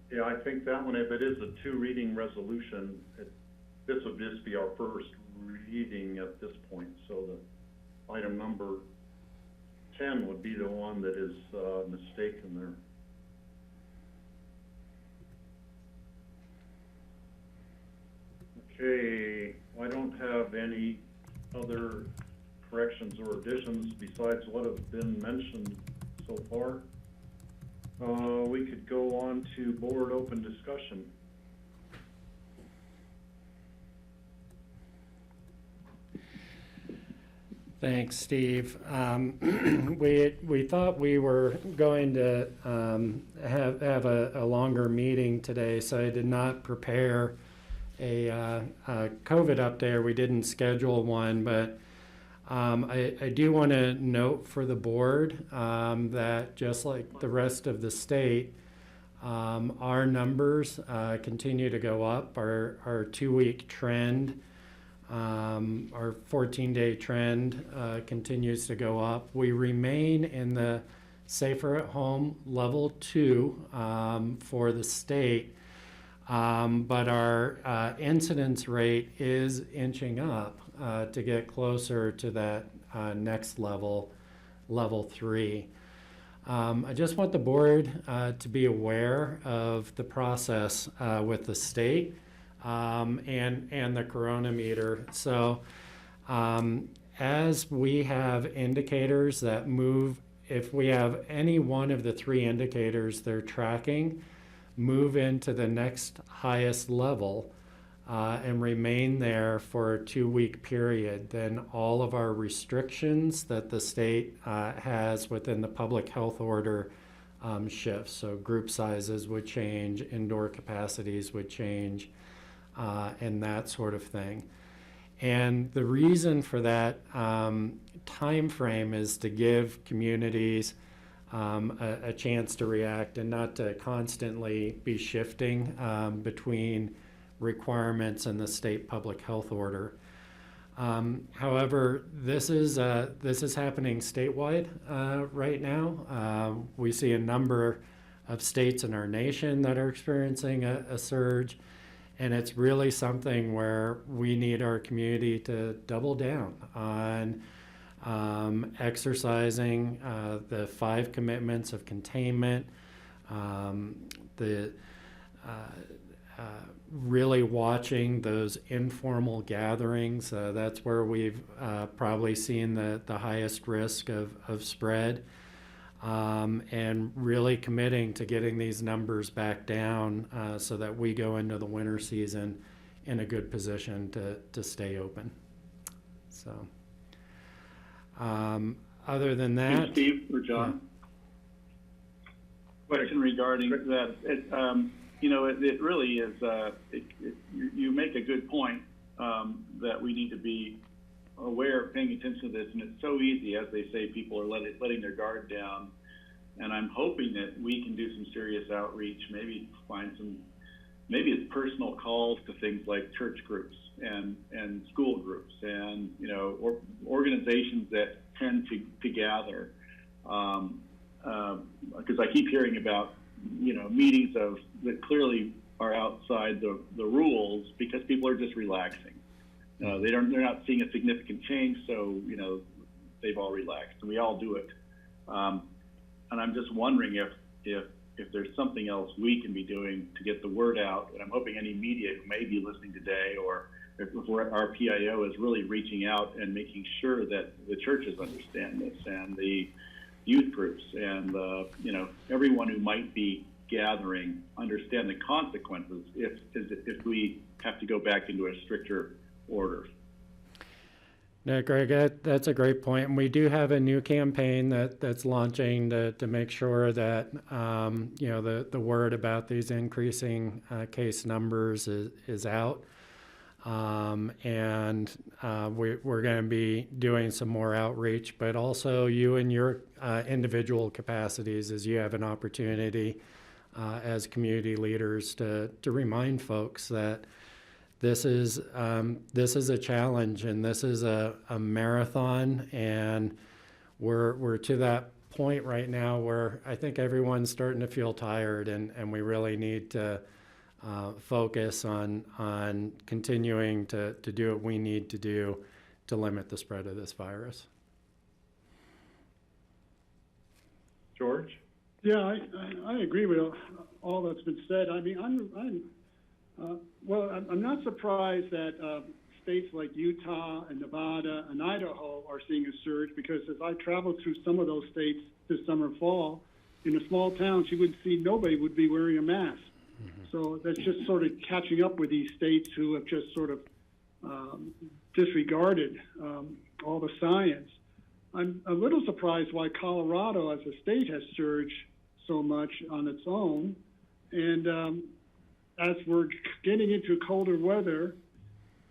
Yeah, I think that one, if it is a 2-reading resolution, this would just be our first reading at this point. So the item number 10 would be the one that is mistaken there. Okay, I don't have any other corrections or additions besides what have been mentioned so far. We could go on to board open discussion. Thanks, Steve. We thought we were going to have a longer meeting today, so I did not prepare a COVID update. We didn't schedule one, but I do want to note for the board that just like the rest of the state, our numbers continue to go up. Our 2-week trend, our 14-day trend continues to go up. We remain in the safer at home level 2 for the state, but our incidence rate is inching up to get closer to that next level, level 3. I just want the board to be aware of the process with the state and the coronameter. So as we have indicators that move, if we have any one of the 3 indicators they're tracking, move into the next highest level and remain there for a 2-week period, then all of our restrictions that the state has within the public health order shifts. So group sizes would change, indoor capacities would change, and that sort of thing. And the reason for that time frame is to give communities a chance to react and not to constantly be shifting between requirements and the state public health order. However, this is happening statewide right now. We see a number of states in our nation that are experiencing a surge, and it's really something where we need our community to double down on exercising the 5 commitments of containment, really watching those informal gatherings. That's where we've probably seen the highest risk of spread, and really committing to getting these numbers back down so that we go into the winter season in a good position to stay open. So other than that, Steve or John, question regarding that. It really is. You make a good point that we need to be aware of paying attention to this, and it's so easy, as they say, people are letting their guard down. And I'm hoping that we can do some serious outreach, maybe it's personal calls to things like church groups and school groups and or organizations that tend to gather. Because I keep hearing about meetings that clearly are outside the rules because people are just relaxing. They're not seeing a significant change, so they've all relaxed, and we all do it. And I'm just wondering if there's something else we can be doing to get the word out. And I'm hoping any media who may be listening today, or if our PIO is really reaching out and making sure that the churches understand this, and the youth groups, and everyone who might be gathering understand the consequences if we have to go back into a stricter order. No, Greg, that's a great point. And we do have a new campaign that's launching to make sure that the word about these increasing case numbers is out. And we're going to be doing some more outreach, but also you in your individual capacities, as you have an opportunity as community leaders to remind folks that this is a challenge, and this is a marathon, and we're to that point right now where I think everyone's starting to feel tired, and we really need to focus on continuing to do what we need to do to limit the spread of this virus. George? Yeah, I agree with all that's been said. I mean, I'm not surprised that states like Utah and Nevada and Idaho are seeing a surge, because as I traveled through some of those states this summer, fall, in a small town, you would see nobody would be wearing a mask. So that's just sort of catching up with these states who have just sort of disregarded all the science. I'm a little surprised why Colorado as a state has surged so much on its own. And as we're getting into colder weather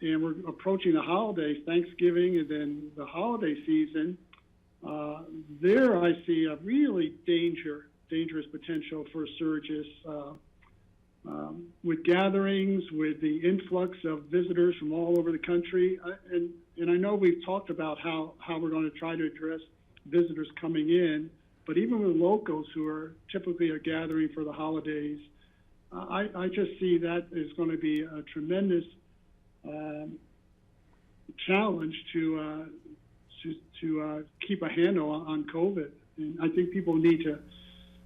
and we're approaching the holidays, Thanksgiving and then the holiday season, there I see a really dangerous potential for surges with gatherings, with the influx of visitors from all over the country. And I know we've talked about how we're going to try to address visitors coming in, but even with locals who are typically a gathering for the holidays, I just see that is going to be a tremendous challenge to keep a handle on COVID. And I think people need to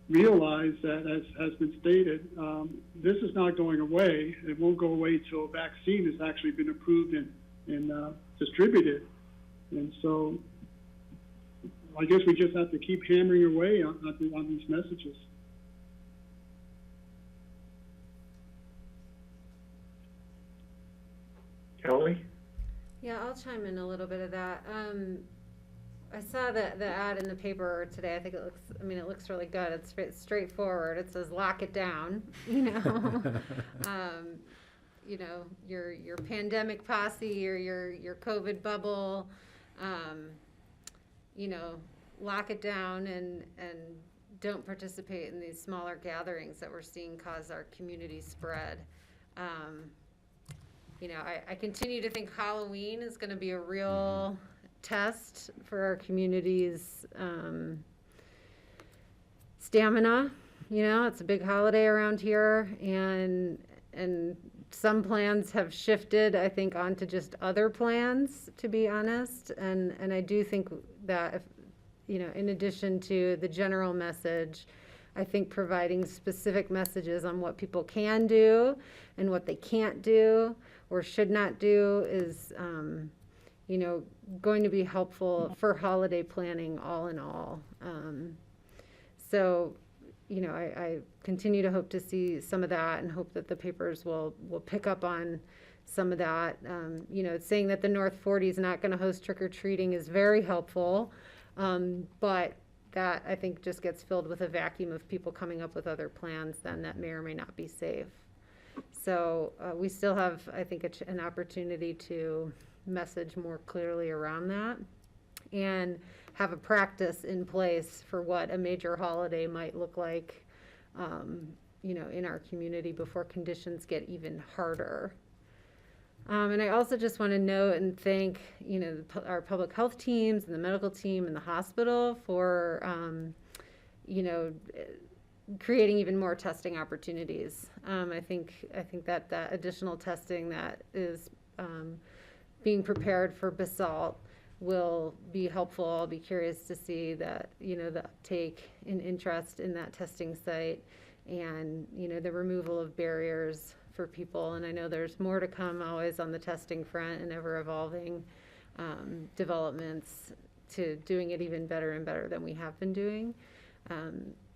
realize that, as has been stated, this is not going away. It won't go away until a vaccine has actually been approved and distributed. And so I guess we just have to keep hammering away on these messages. Kelly? Yeah, I'll chime in a little bit of that. I saw the ad in the paper today. I think it looks really good. It's straightforward. It says lock it down, your pandemic posse or your COVID bubble, lock it down and don't participate in these smaller gatherings that we're seeing cause our community spread. I continue to think Halloween is going to be a real test for our community's stamina. It's a big holiday around here, and some plans have shifted, I think, onto just other plans, to be honest. And I do think that, if, in addition to the general message, I think providing specific messages on what people can do and what they can't do or should not do is, going to be helpful for holiday planning all in all. I continue to hope to see some of that and hope that the papers will pick up on some of that. Saying that the North 40 is not going to host trick-or-treating is very helpful, but that I think just gets filled with a vacuum of people coming up with other plans then that may or may not be safe. So we still have, I think, an opportunity to message more clearly around that and have a practice in place for what a major holiday might look like, in our community before conditions get even harder. And I also just want to note and thank, our public health teams and the medical team and the hospital for, creating even more testing opportunities. I think that additional testing that is being prepared for BOCC will be helpful. I'll be curious to see that, the uptake and interest in that testing site and, the removal of barriers for people. And I know there's more to come always on the testing front and ever evolving developments to doing it even better and better than we have been doing.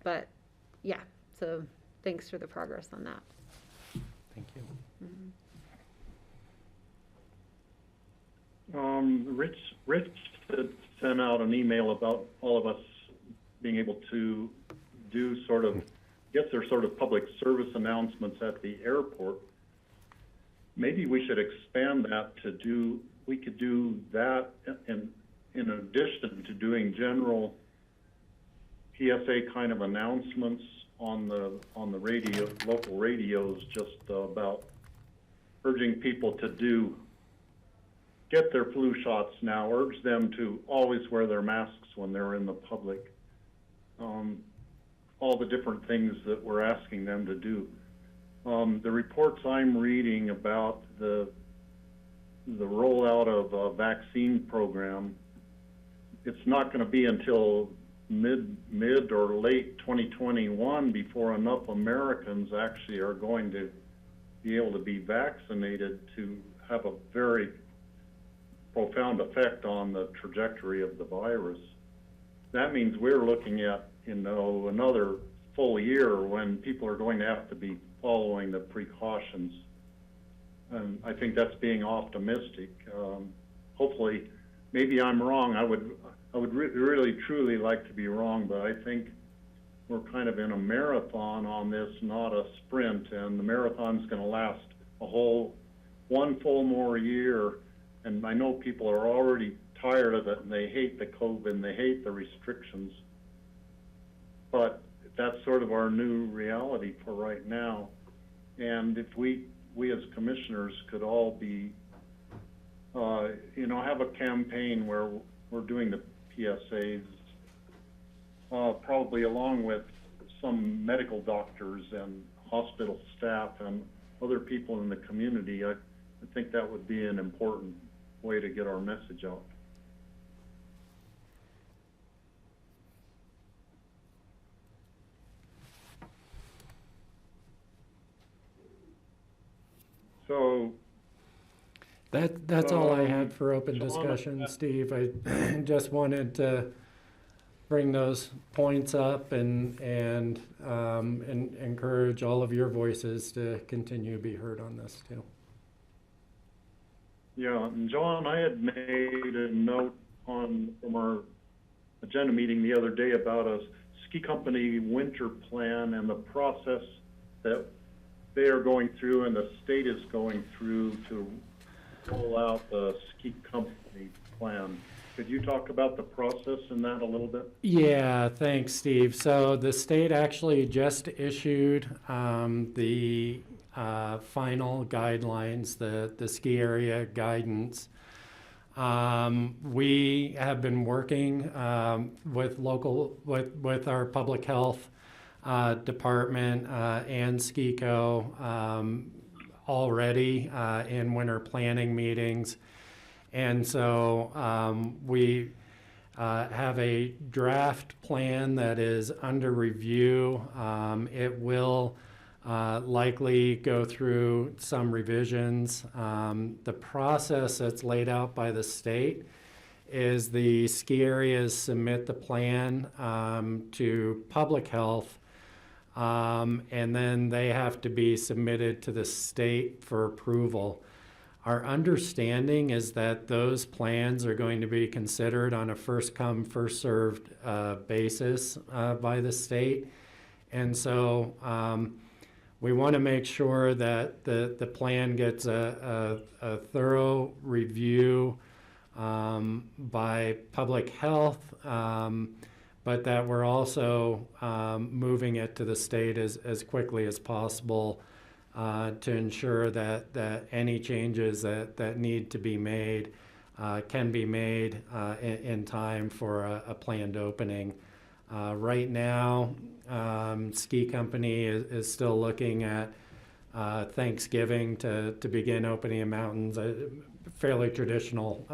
But yeah, so thanks for the progress on that. Thank you. Mm-hmm. Rich had sent out an email about all of us being able to do they're sort of public service announcements at the airport. Maybe we should expand that we could do that in addition to doing general PSA kind of announcements on the radio, local radios, just about urging people to get their flu shots now, urge them to always wear their masks when they're in the public. All the different things that we're asking them to do. The reports I'm reading about the rollout of a vaccine program, it's not going to be until mid or late 2021 before enough Americans actually are going to be able to be vaccinated to have a very profound effect on the trajectory of the virus. That means we're looking at, another full year when people are going to have to be following the precautions. And I think that's being optimistic. hopefully, maybe I'm wrong. I would really truly like to be wrong, but I think we're kind of in a marathon on this, not a sprint, and the marathon's going to last one full more year. And I know people are already tired of it, and they hate the COVID, and they hate the restrictions. But that's sort of our new reality for right now. And if we as commissioners could all be, have a campaign where we're doing the PSAs, probably along with some medical doctors and hospital staff and other people in the community, I think that would be an important way to get our message out. So that's all I had for open discussion, Steve. I just wanted to bring those points up and encourage all of your voices to continue to be heard on this too. Yeah, and John, I had made a note from our agenda meeting the other day about a ski company winter plan and the process that they are going through and the state is going through to roll out the ski company plan. Could you talk about the process in that a little bit? Yeah, thanks, Steve. So the state actually just issued the final guidelines, the ski area guidance. We have been working with our public health department and SKICO already in winter planning meetings. And so we have a draft plan that is under review. It will likely go through some revisions. The process that's laid out by the state is the ski areas submit the plan to public health, and then they have to be submitted to the state for approval. Our understanding is that those plans are going to be considered on a first come, first served basis by the state. And so we want to make sure that the plan gets a thorough review by public health, but that we're also moving it to the state as quickly as possible to ensure that any changes that need to be made can be made in time for a planned opening. Right now, ski company is still looking at Thanksgiving to begin opening in mountains, a fairly traditional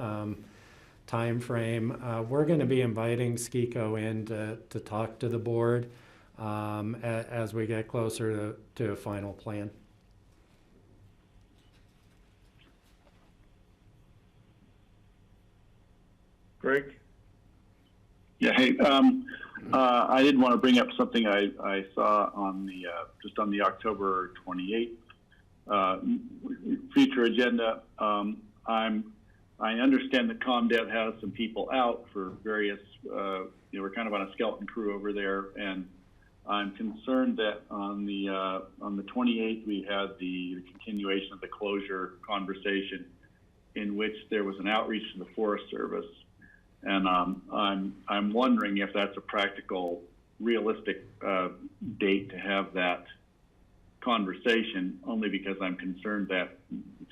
time frame. We're going to be inviting SKICO in to talk to the board as we get closer to a final plan. Greg? Yeah, hey, I did want to bring up something I saw on the just on the October 28th future agenda. I understand that ComDev has some people out for various, we're kind of on a skeleton crew over there, and I'm concerned that on the 28th we had the continuation of the closure conversation, in which there was an outreach to the Forest Service. And I'm wondering if that's a practical, realistic date to have that conversation, only because I'm concerned that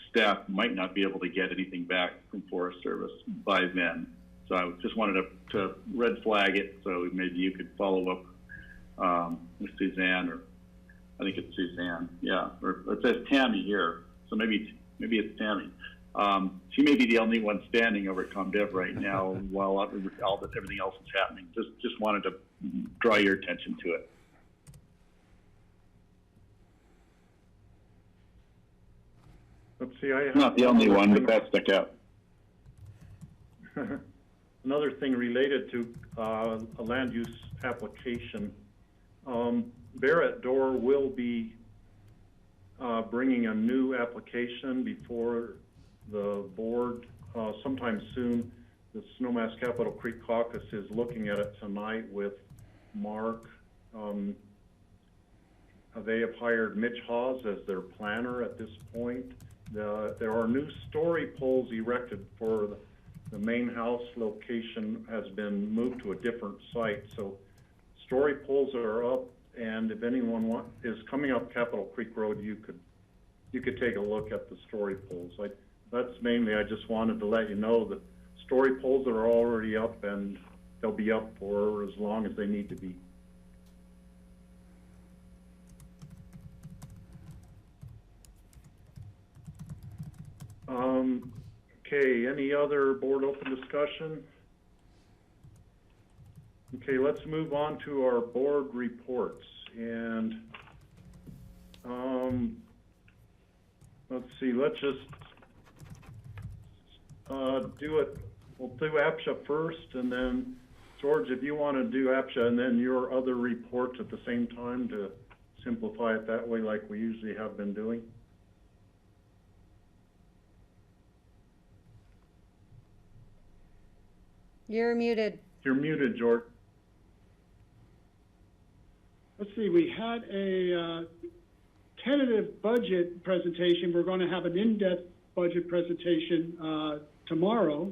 staff might not be able to get anything back from Forest Service by then. So I just wanted to red flag it, so maybe you could follow up with Suzanne, or I think it's Suzanne, yeah, or it says Tammy here, so maybe it's Tammy. She may be the only one standing over at ComDev right now while everything else is happening. Just wanted to draw your attention to it. Let's see, I have Not the only one, but that stuck out. Another thing related to a land use application. Barrett Door will be bringing a new application before the board sometime soon. The Snowmass Capitol Creek Caucus is looking at it tonight with Mark. They have hired Mitch Hawes as their planner at this point. There are new story poles erected for the main house location has been moved to a different site. So story poles are up, and if anyone is coming up Capitol Creek Road, you could take a look at the story poles. That's mainly, I just wanted to let you know that story poles are already up, and they'll be up for as long as they need to be. Okay, any other board open discussion? Okay, let's move on to our board reports. And let's see, let's just do it. We'll do APSHA first, and then George, if you want to do APSHA and then your other reports at the same time to simplify it that way like we usually have been doing. You're muted. You're muted, George. Let's see, we had a tentative budget presentation. We're going to have an in-depth budget presentation tomorrow,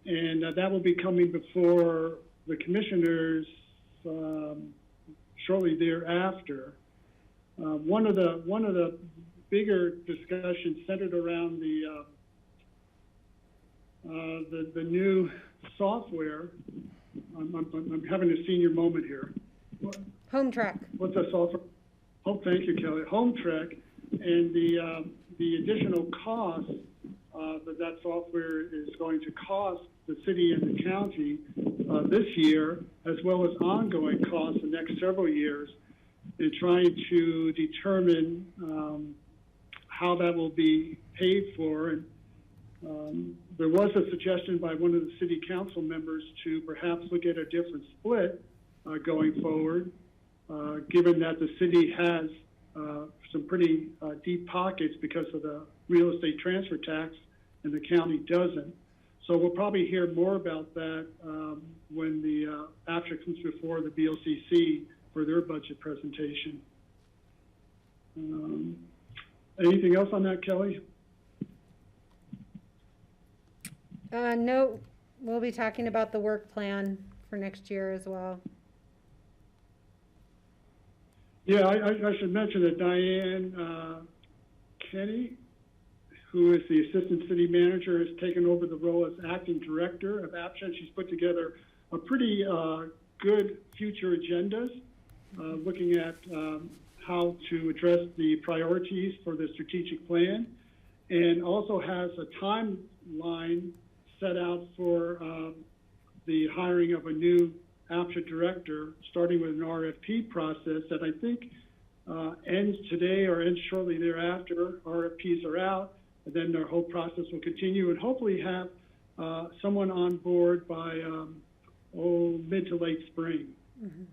and that will be coming before the commissioners shortly thereafter. One of the bigger discussions centered around the new software. I'm having a senior moment here. Home track. What's that software? Oh, thank you, Kelly. Home track, and the additional cost that software is going to cost the city and the county this year, as well as ongoing costs the next several years, in trying to determine how that will be paid for. And there was a suggestion by one of the city council members to perhaps look at a different split going forward, given that the city has some pretty deep pockets because of the real estate transfer tax and the county doesn't. So we'll probably hear more about that when the APSHA comes before the BOCC for their budget presentation. Anything else on that, Kelly? No, we'll be talking about the work plan for next year as well. Yeah, I should mention that Diane Kenny, who is the assistant city manager, has taken over the role as acting director of APSHA. She's put together a pretty good future agendas, looking at how to address the priorities for the strategic plan, and also has a timeline set out for the hiring of a new APSHA director, starting with an RFP process that I think ends today or ends shortly thereafter. RFPs are out, and then their whole process will continue, and hopefully have someone on board by mid to late spring. Mm-hmm.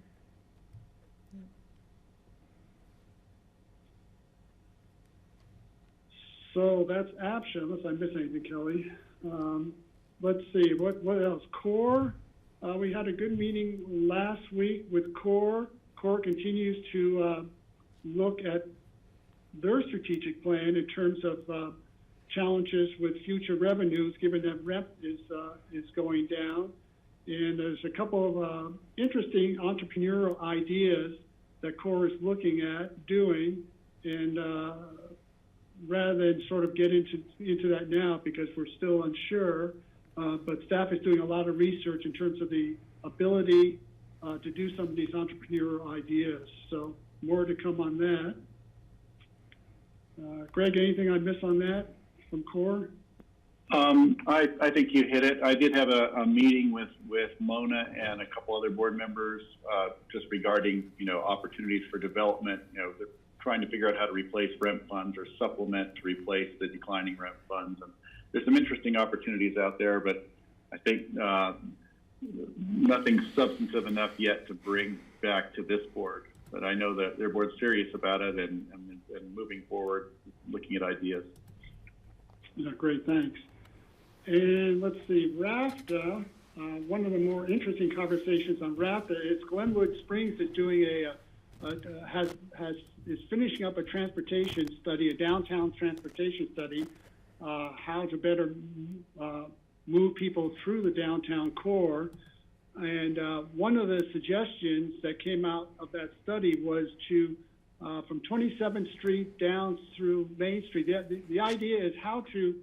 So that's APSHA, unless I miss anything, Kelly. Let's see, what else? CORE, we had a good meeting last week with CORE. CORE continues to look at their strategic plan in terms of challenges with future revenues, given that rent is going down. And there's a couple of interesting entrepreneurial ideas that CORE is looking at doing, and rather than sort of get into that now because we're still unsure, but staff is doing a lot of research in terms of the ability to do some of these entrepreneurial ideas. So more to come on that. Greg, anything I missed on that from CORE? I think you hit it. I did have a meeting with Mona and a couple other board members just regarding, opportunities for development. They're trying to figure out how to replace rent funds or supplement to replace the declining rent funds. And there's some interesting opportunities out there, but I think nothing substantive enough yet to bring back to this board. But I know that their board's serious about it and moving forward, looking at ideas. Yeah, great, thanks. And let's see, RAFTA, one of the more interesting conversations on RAFTA is Glenwood Springs is doing is finishing up a transportation study, a downtown transportation study, how to better move people through the downtown core. And one of the suggestions that came out of that study was to, from 27th Street down through Main Street, the idea is how to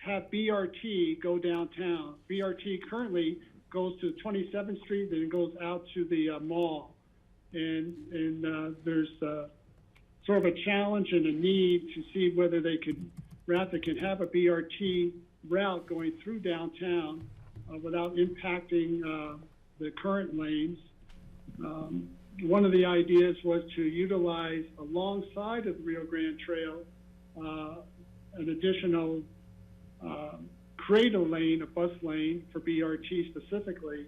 have BRT go downtown. BRT currently goes to 27th Street, then it goes out to the mall. And there's sort of a challenge and a need to see whether RAFTA can have a BRT route going through downtown without impacting the current lanes. One of the ideas was to utilize alongside of the Rio Grande Trail an additional cradle lane, a bus lane for BRT specifically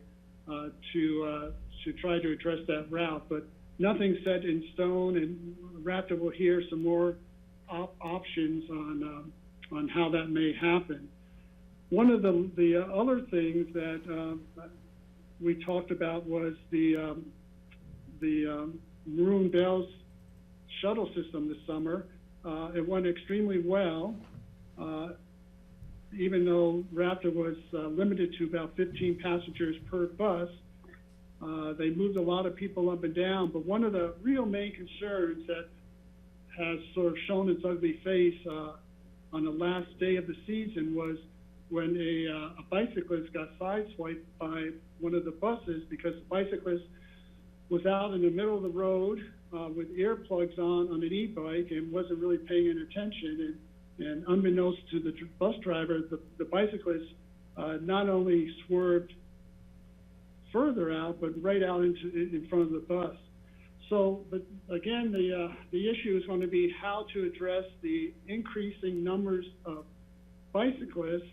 to try to address that route, but nothing set in stone, and RAFTA will hear some more options on how that may happen. One of the other things that we talked about was the Maroon Bells shuttle system this summer. It went extremely well, even though RAFTA was limited to about 15 passengers per bus. They moved a lot of people up and down, but one of the real main concerns that has sort of shown its ugly face on the last day of the season was when a bicyclist got sideswiped by one of the buses because the bicyclist was out in the middle of the road with earplugs on an e-bike and wasn't really paying any attention. And unbeknownst to the bus driver, the bicyclist not only swerved further out, but right out in front of the bus. So, but again, the issue is going to be how to address the increasing numbers of bicyclists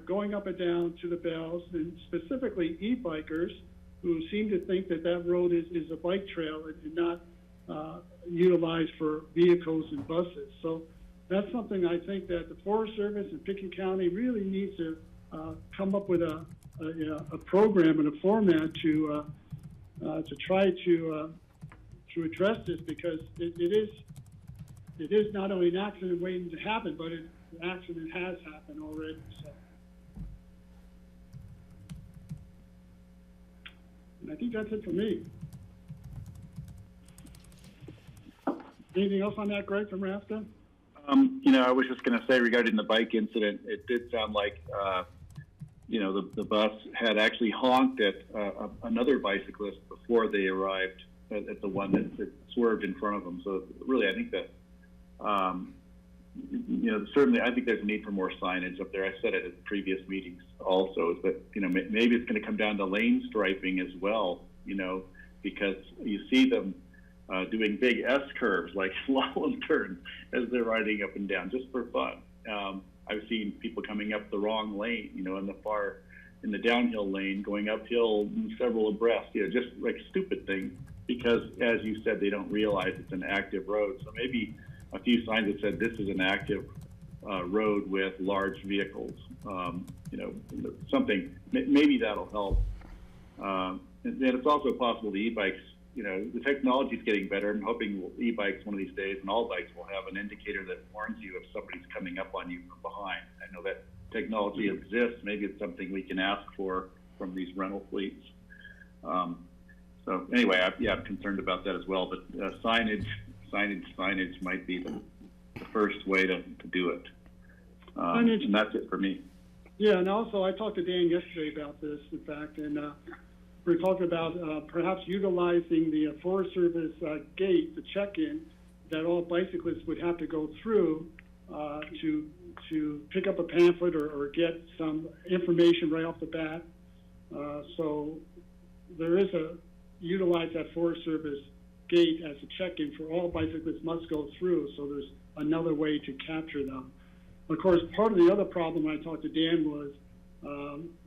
going up and down to the Bells, and specifically e-bikers who seem to think that that road is a bike trail and not utilized for vehicles and buses. So that's something I think that the Forest Service and Pickens County really needs to come up with a program and a format to try to address this, because it is not only an accident waiting to happen, but an accident has happened already. So, and I think that's it for me. Anything else on that, Greg, from RAFTA? I was just going to say regarding the bike incident, it did sound like, the bus had actually honked at another bicyclist before they arrived at the one that swerved in front of them. So really, I think that, certainly I think there's a need for more signage up there. I said it at previous meetings also, is that, maybe it's going to come down to lane striping as well, because you see them doing big S-curves, like slalom turns, as they're riding up and down, just for fun. I've seen people coming up the wrong lane, in the downhill lane, going uphill several abreast, just like stupid things, because as you said, they don't realize it's an active road. So maybe a few signs that said this is an active road with large vehicles, something, maybe that'll help. And then it's also possible the e-bikes, the technology is getting better. I'm hoping e-bikes one of these days, and all bikes will have an indicator that warns you if somebody's coming up on you from behind. I know that technology exists. Maybe it's something we can ask for from these rental fleets. So anyway, I'm concerned about that as well. But signage might be the first way to do it. And that's it for me. Yeah, and also I talked to Dan yesterday about this, in fact, and we're talking about perhaps utilizing the Forest Service gate, the check-in, that all bicyclists would have to go through to pick up a pamphlet or get some information right off the bat. So there is utilize that Forest Service gate as a check-in for all bicyclists must go through, so there's another way to capture them. Of course, part of the other problem when I talked to Dan was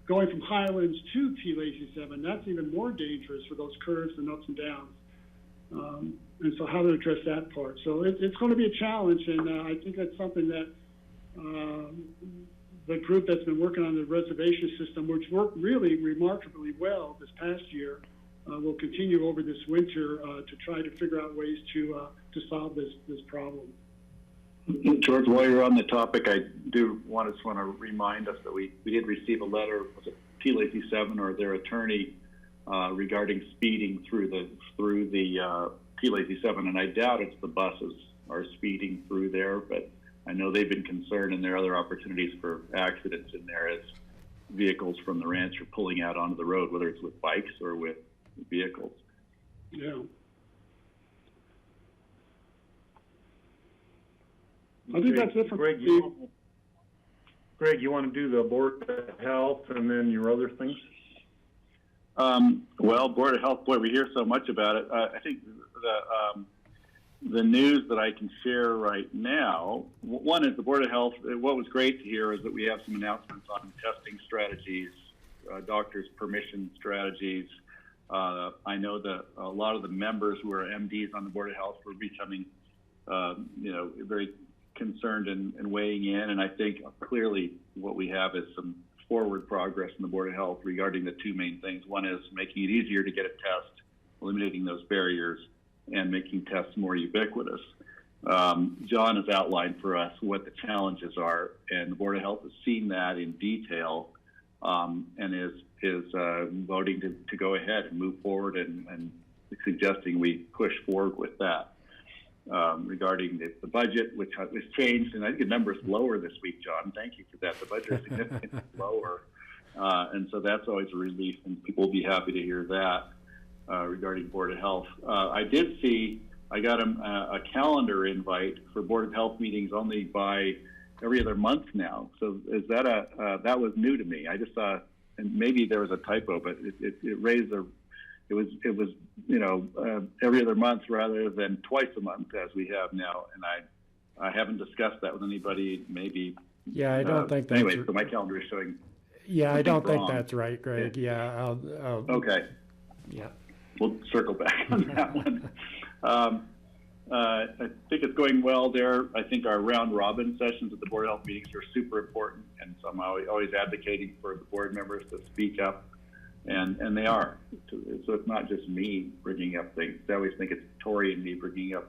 going from Highlands to T-Lazy 7, that's even more dangerous for those curves and ups and downs. And so how to address that part. So it's going to be a challenge, and I think that's something that the group that's been working on the reservation system, which worked really remarkably well this past year, will continue over this winter to try to figure out ways to solve this problem. George, while you're on the topic, I do want to remind us that we did receive a letter, was it P-Lazy 7 or their attorney, regarding speeding through the P-Lazy 7, and I doubt it's the buses are speeding through there, but I know they've been concerned, and there are other opportunities for accidents in there as vehicles from the ranch are pulling out onto the road, whether it's with bikes or with vehicles. Yeah. I think that's it for Greg, you want to do the Board of Health and then your other things? Well, Board of Health, boy, we hear so much about it. I think the news that I can share right now, one is the Board of Health. What was great to hear is that we have some announcements on testing strategies, doctors' permission strategies. I know that a lot of the members who are MDs on the Board of Health were becoming, very concerned and weighing in. And I think clearly what we have is some forward progress in the Board of Health regarding the two main things. One is making it easier to get a test, eliminating those barriers, and making tests more ubiquitous. John has outlined for us what the challenges are, and the Board of Health has seen that in detail, and is voting to go ahead and move forward and suggesting we push forward with that. Regarding the budget, which was changed, and I think the number is lower this week, John. Thank you for that. The budget is significantly lower, and so that's always a relief, and people will be happy to hear that. Regarding Board of Health, I did see I got a calendar invite for Board of Health meetings only by every other month now. So is that that was new to me? I just saw, and maybe there was a typo, but it raised a. It was every other month rather than twice a month as we have now, and I haven't discussed that with anybody. Maybe. Yeah, I don't think that's. Anyway, so my calendar is showing. Yeah, I don't think wrong. that's right, Greg. Yeah, I'll Okay. Yeah. We'll circle back on that one. I think it's going well there. I think our round robin sessions at the Board of Health meetings are super important, and so I'm always advocating for the board members to speak up, and they are. So it's not just me bringing up things. I always think it's Tori and me bringing up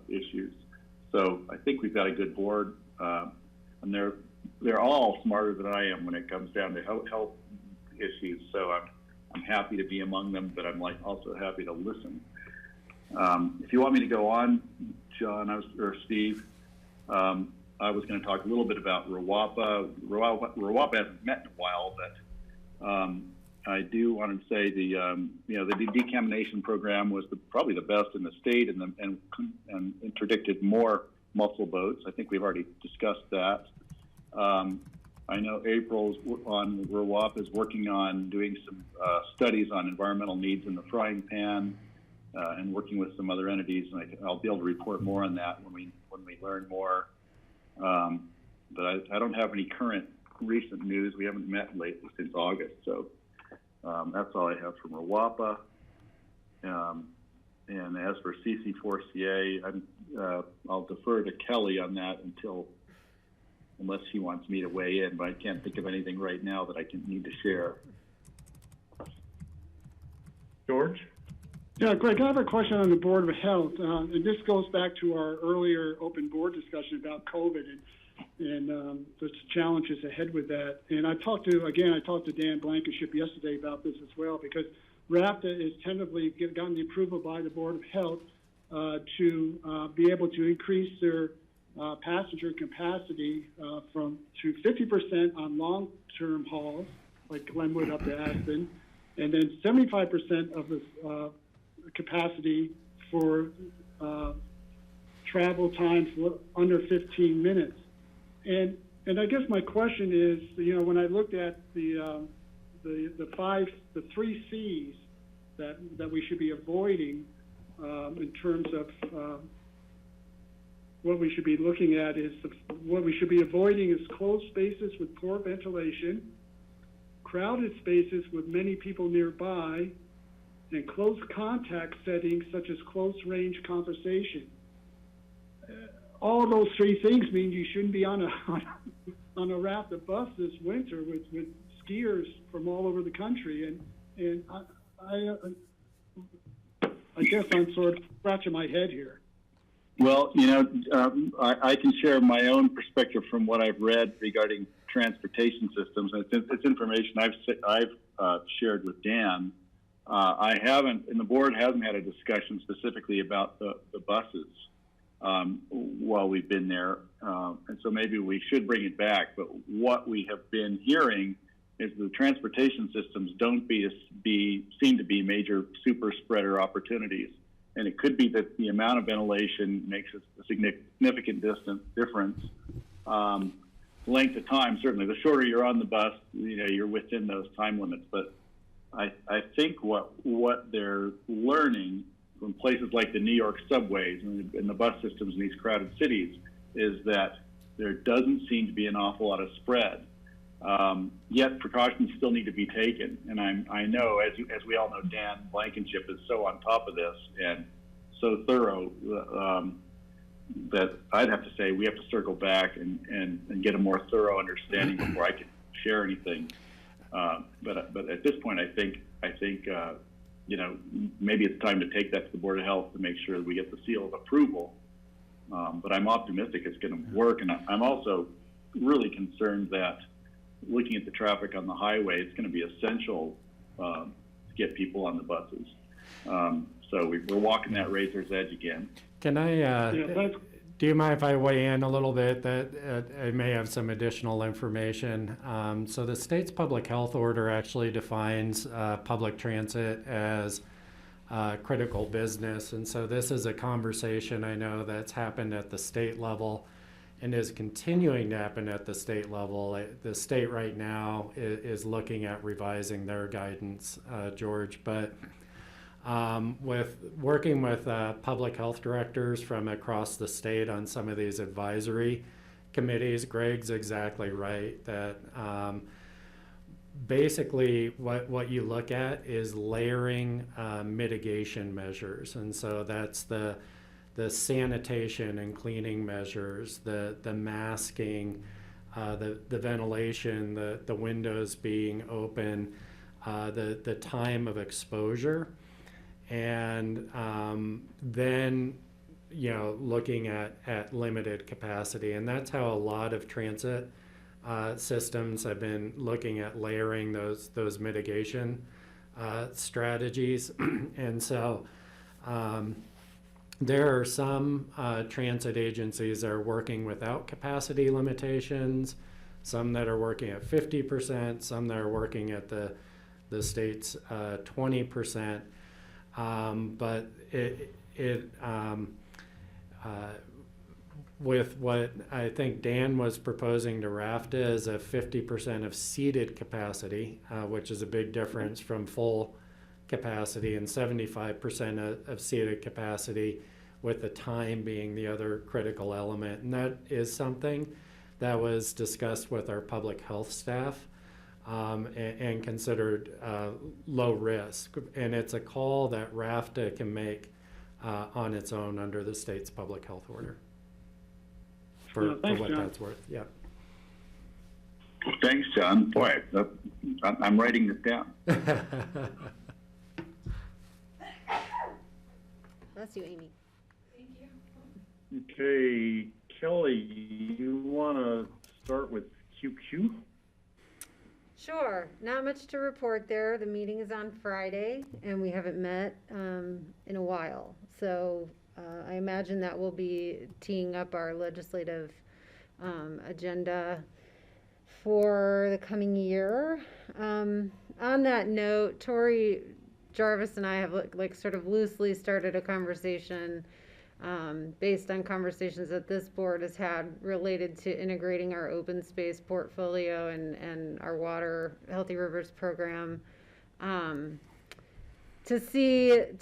issues. So I think we've got a good board, and they're all smarter than I am when it comes down to health issues. So I'm happy to be among them, but I'm also happy to listen. If you want me to go on, John or Steve, I was going to talk a little bit about RWAPA. RWAPA hasn't met in a while, but I do want to say the decontamination program was probably the best in the state, and interdicted more mussel boats. I think we've already discussed that. I know April's on RWAP is working on doing some studies on environmental needs in the frying pan, and working with some other entities, and I'll be able to report more on that when we learn more. But I don't have any current recent news. We haven't met lately since August, so that's all I have from RWAPA. And as for CC4CA, I'll defer to Kelly on that unless he wants me to weigh in, but I can't think of anything right now that I need to share. George? Yeah, Greg, I have a question on the Board of Health, and this goes back to our earlier open board discussion about COVID and the challenges ahead with that. And I talked to Dan Blankenship yesterday about this as well, because RAPTA is tentatively gotten the approval by the Board of Health to be able to increase their passenger capacity to 50% on long-term hauls, like Glenwood up to Aspen, and then 75% of the capacity for travel times under 15 minutes. And I guess my question is, when I looked at the three C's that we should be avoiding in terms of what we should be looking at is what we should be avoiding is closed spaces with poor ventilation, crowded spaces with many people nearby, and close contact settings such as close range conversation. All those three things mean you shouldn't be on on a raft bus this winter with skiers from all over the country, and I guess I'm sort of scratching my head here. Well, I can share my own perspective from what I've read regarding transportation systems. And it's information I've shared with Dan. I haven't, and the board hasn't had a discussion specifically about the buses while we've been there. And so maybe we should bring it back. But what we have been hearing is the transportation systems don't seem to be major super spreader opportunities. And it could be that the amount of ventilation makes a significant difference. Length of time, certainly. The shorter you're on the bus, you're within those time limits. But I think what they're learning from places like the New York subways and the bus systems in these crowded cities is that there doesn't seem to be an awful lot of spread. Yet precautions still need to be taken, and I know, as we all know, Dan Blankenship is so on top of this and so thorough that I'd have to say we have to circle back and get a more thorough understanding before I can share anything. But at this point, I think maybe it's time to take that to the Board of Health to make sure that we get the seal of approval. But I'm optimistic it's going to work, and I'm also really concerned that, looking at the traffic on the highway, it's going to be essential to get people on the buses. So we're walking that razor's edge again. Can I, do you mind if I weigh in a little bit? That I may have some additional information. So the state's public health order actually defines public transit as critical business. And so this is a conversation I know that's happened at the state level and is continuing to happen at the state level. The state right now is looking at revising their guidance, George, but with working with public health directors from across the state on some of these advisory committees, Greg's exactly right that basically what you look at is layering mitigation measures. And so that's the sanitation and cleaning measures, the masking, the ventilation, the windows being open, the time of exposure, and then looking at limited capacity. And that's how a lot of transit systems have been looking at layering those mitigation strategies. And so there are some transit agencies that are working without capacity limitations, some that are working at 50%, some that are working at the state's 20%. But with what I think Dan was proposing to RAFTA is a 50% of seated capacity, which is a big difference from full capacity, and 75% of seated capacity, with the time being the other critical element. And that is something that was discussed with our public health staff and considered low risk. And it's a call that RAFTA can make on its own under the state's public health order. For Thanks, what John. that's worth, yeah. Thanks, John. Boy, I'm writing this down. Bless you, Amy. Okay, Kelly, you want to start with QQ? Sure. Not much to report there. The meeting is on Friday, and we haven't met in a while. So I imagine that will be teeing up our legislative agenda for the coming year. On that note, Tori Jarvis and I have sort of loosely started a conversation based on conversations that this board has had related to integrating our open space portfolio and our water Healthy Rivers program, to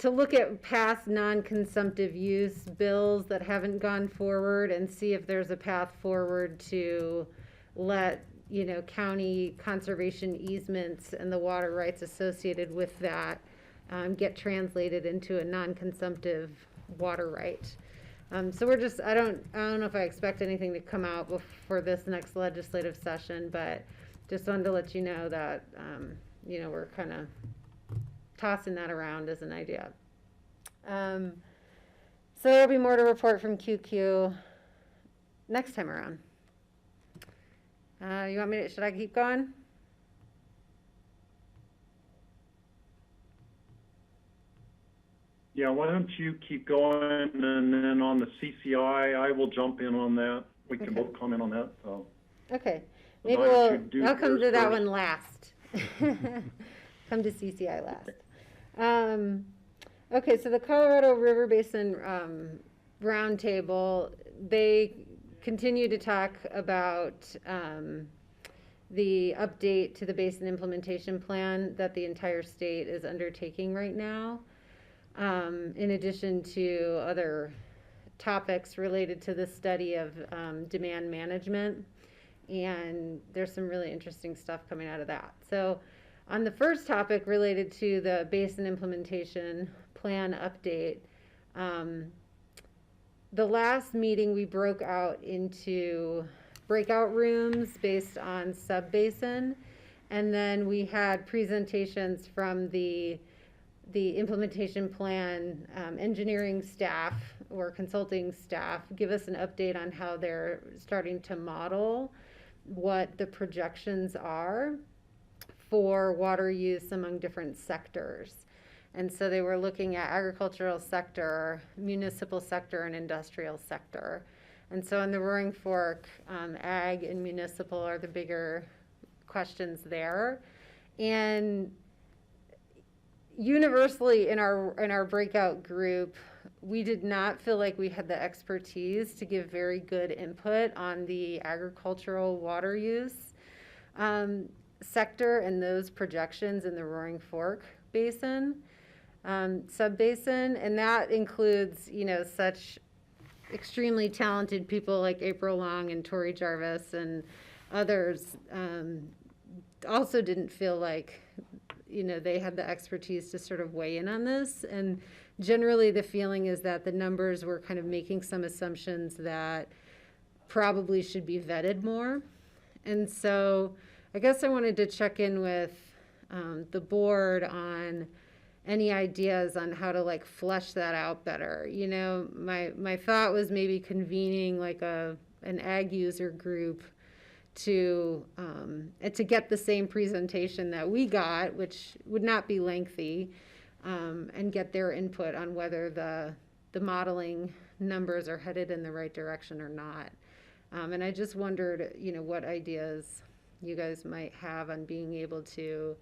look at past non-consumptive use bills that haven't gone forward and see if there's a path forward to let county conservation easements and the water rights associated with that get translated into a non-consumptive water right. So we're just, I don't know if I expect anything to come out before this next legislative session, but just wanted to let you know that, you know, we're kind of tossing that around as an idea. So there'll be more to report from QQ next time around. You want me to, should I keep going? Yeah, why don't you keep going, and then on the CCI, I will jump in on that. We can both comment on that, so. Okay, So maybe why don't you do I'll come yours to that first? one last. Come to CCI last. Okay, so the Colorado River Basin Roundtable, they continue to talk about the update to the basin implementation plan that the entire state is undertaking right now. In addition to other topics related to the study of demand management, and there's some really interesting stuff coming out of that. So on the first topic related to the basin implementation plan update, the last meeting we broke out into breakout rooms based on sub-basin, and then we had presentations from the implementation plan engineering staff or consulting staff give us an update on how they're starting to model what the projections are for water use among different sectors. And so they were looking at agricultural sector, municipal sector, and industrial sector. And so in the Roaring Fork, ag and municipal are the bigger questions there. And universally in our breakout group, we did not feel like we had the expertise to give very good input on the agricultural water use sector and those projections in the Roaring Fork Basin, sub-basin, and that includes, you know, such extremely talented people like April Long and Tori Jarvis and others. Also didn't feel like, you know, they had the expertise to sort of weigh in on this. And generally the feeling is that the numbers were kind of making some assumptions that probably should be vetted more. And so I guess I wanted to check in with the board on any ideas on how to like flesh that out better. You know, my thought was maybe convening like an ag user group to get the same presentation that we got, which would not be lengthy, and get their input on whether the modeling numbers are headed in the right direction or not. And I just wondered, you know, what ideas you guys might have on being able to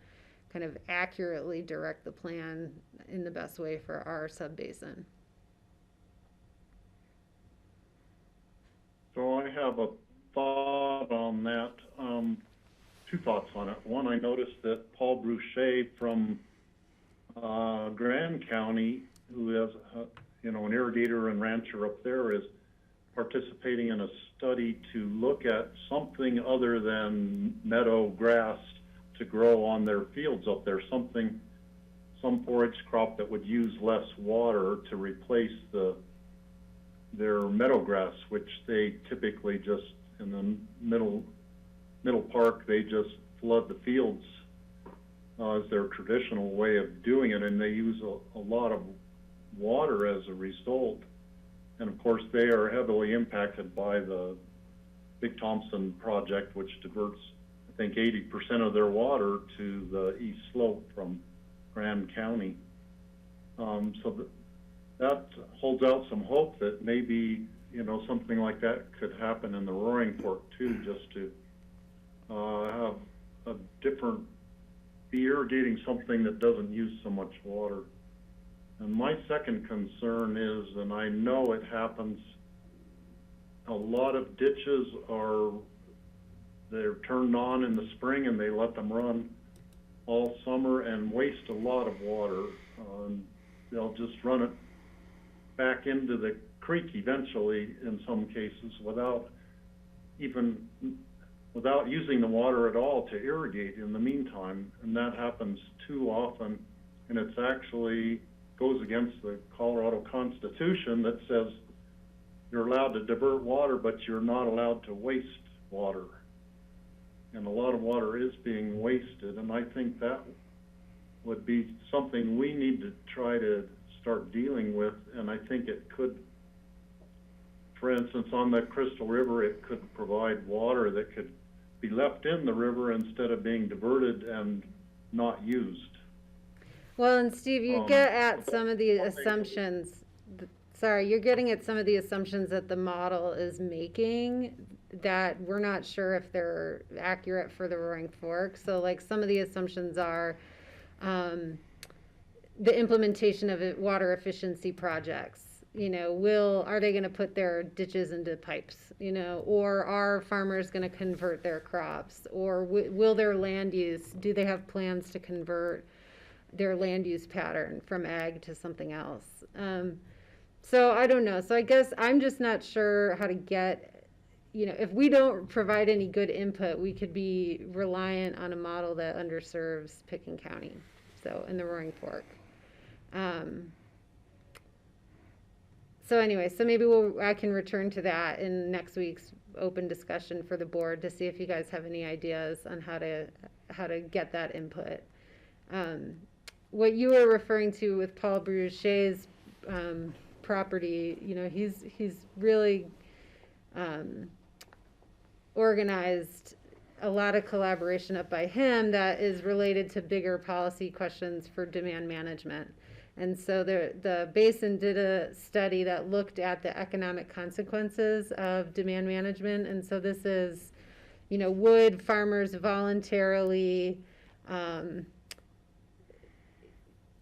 kind of accurately direct the plan in the best way for our sub-basin. So I have a thought on that, two thoughts on it. One, I noticed that Paul Bruchet from Grand County, who is, you know, an irrigator and rancher up there, is participating in a study to look at something other than meadow grass to grow on their fields up there, some forage crop that would use less water to replace their meadow grass, which they typically just in the middle park, they just flood the fields as their traditional way of doing it, and they use a lot of water as a result. And of course, they are heavily impacted by the Big Thompson project, which diverts, I think, 80% of their water to the east slope from Grand County. So that holds out some hope that maybe, you know, something like that could happen in the Roaring Fork too, just to have a different, be irrigating something that doesn't use so much water. And my second concern is, and I know it happens, a lot of ditches they're turned on in the spring and they let them run all summer and waste a lot of water. They'll just run it back into the creek eventually in some cases without using the water at all to irrigate in the meantime. And that happens too often, and it's actually goes against the Colorado Constitution that says you're allowed to divert water, but you're not allowed to waste water. And a lot of water is being wasted, and I think that would be something we need to try to start dealing with, and I think it could, for instance, on the Crystal River, it could provide water that could be left in the river instead of being diverted and not used. Well, and Steve, you get at some of the assumptions, sorry, you're getting at some of the assumptions that the model is making that we're not sure if they're accurate for the Roaring Fork. So like some of the assumptions are the implementation of water efficiency projects. You know, are they going to put their ditches into pipes, you know, or are farmers going to convert their crops, or will their land use, do they have plans to convert their land use pattern from ag to something else? So I don't know. So I guess I'm just not sure how to get, you know, if we don't provide any good input, we could be reliant on a model that underserves Pickens County, so in the Roaring Fork. So anyway, so maybe I can return to that in next week's open discussion for the board to see if you guys have any ideas on how to get that input. What you were referring to with Paul Bruchet's property, you know, he's really organized a lot of collaboration up by him that is related to bigger policy questions for demand management. And so the basin did a study that looked at the economic consequences of demand management. And so this is, you know, would farmers voluntarily,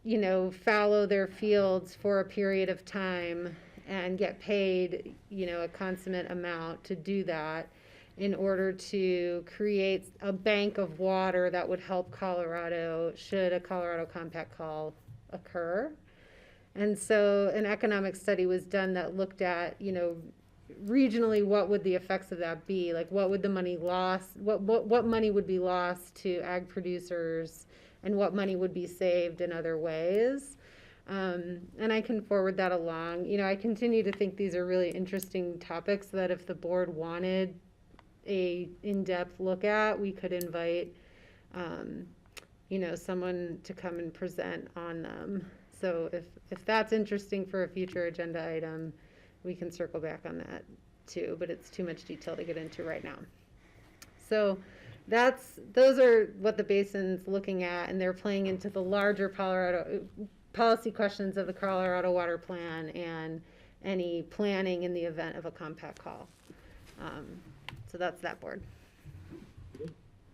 you know, fallow their fields for a period of time and get paid, you know, a consummate amount to do that in order to create a bank of water that would help Colorado should a Colorado Compact call occur. And so an economic study was done that looked at, you know, regionally, what would the effects of that be? Like, what would the money lost, what money would be lost to ag producers, and what money would be saved in other ways? And I can forward that along. You know, I continue to think these are really interesting topics that if the board wanted a in-depth look at, we could invite you know, someone to come and present on them. So if that's interesting for a future agenda item, we can circle back on that too, but it's too much detail to get into right now. So those are what the basin's looking at, and they're playing into the larger Colorado policy questions of the Colorado Water Plan and any planning in the event of a compact call. So that's that board.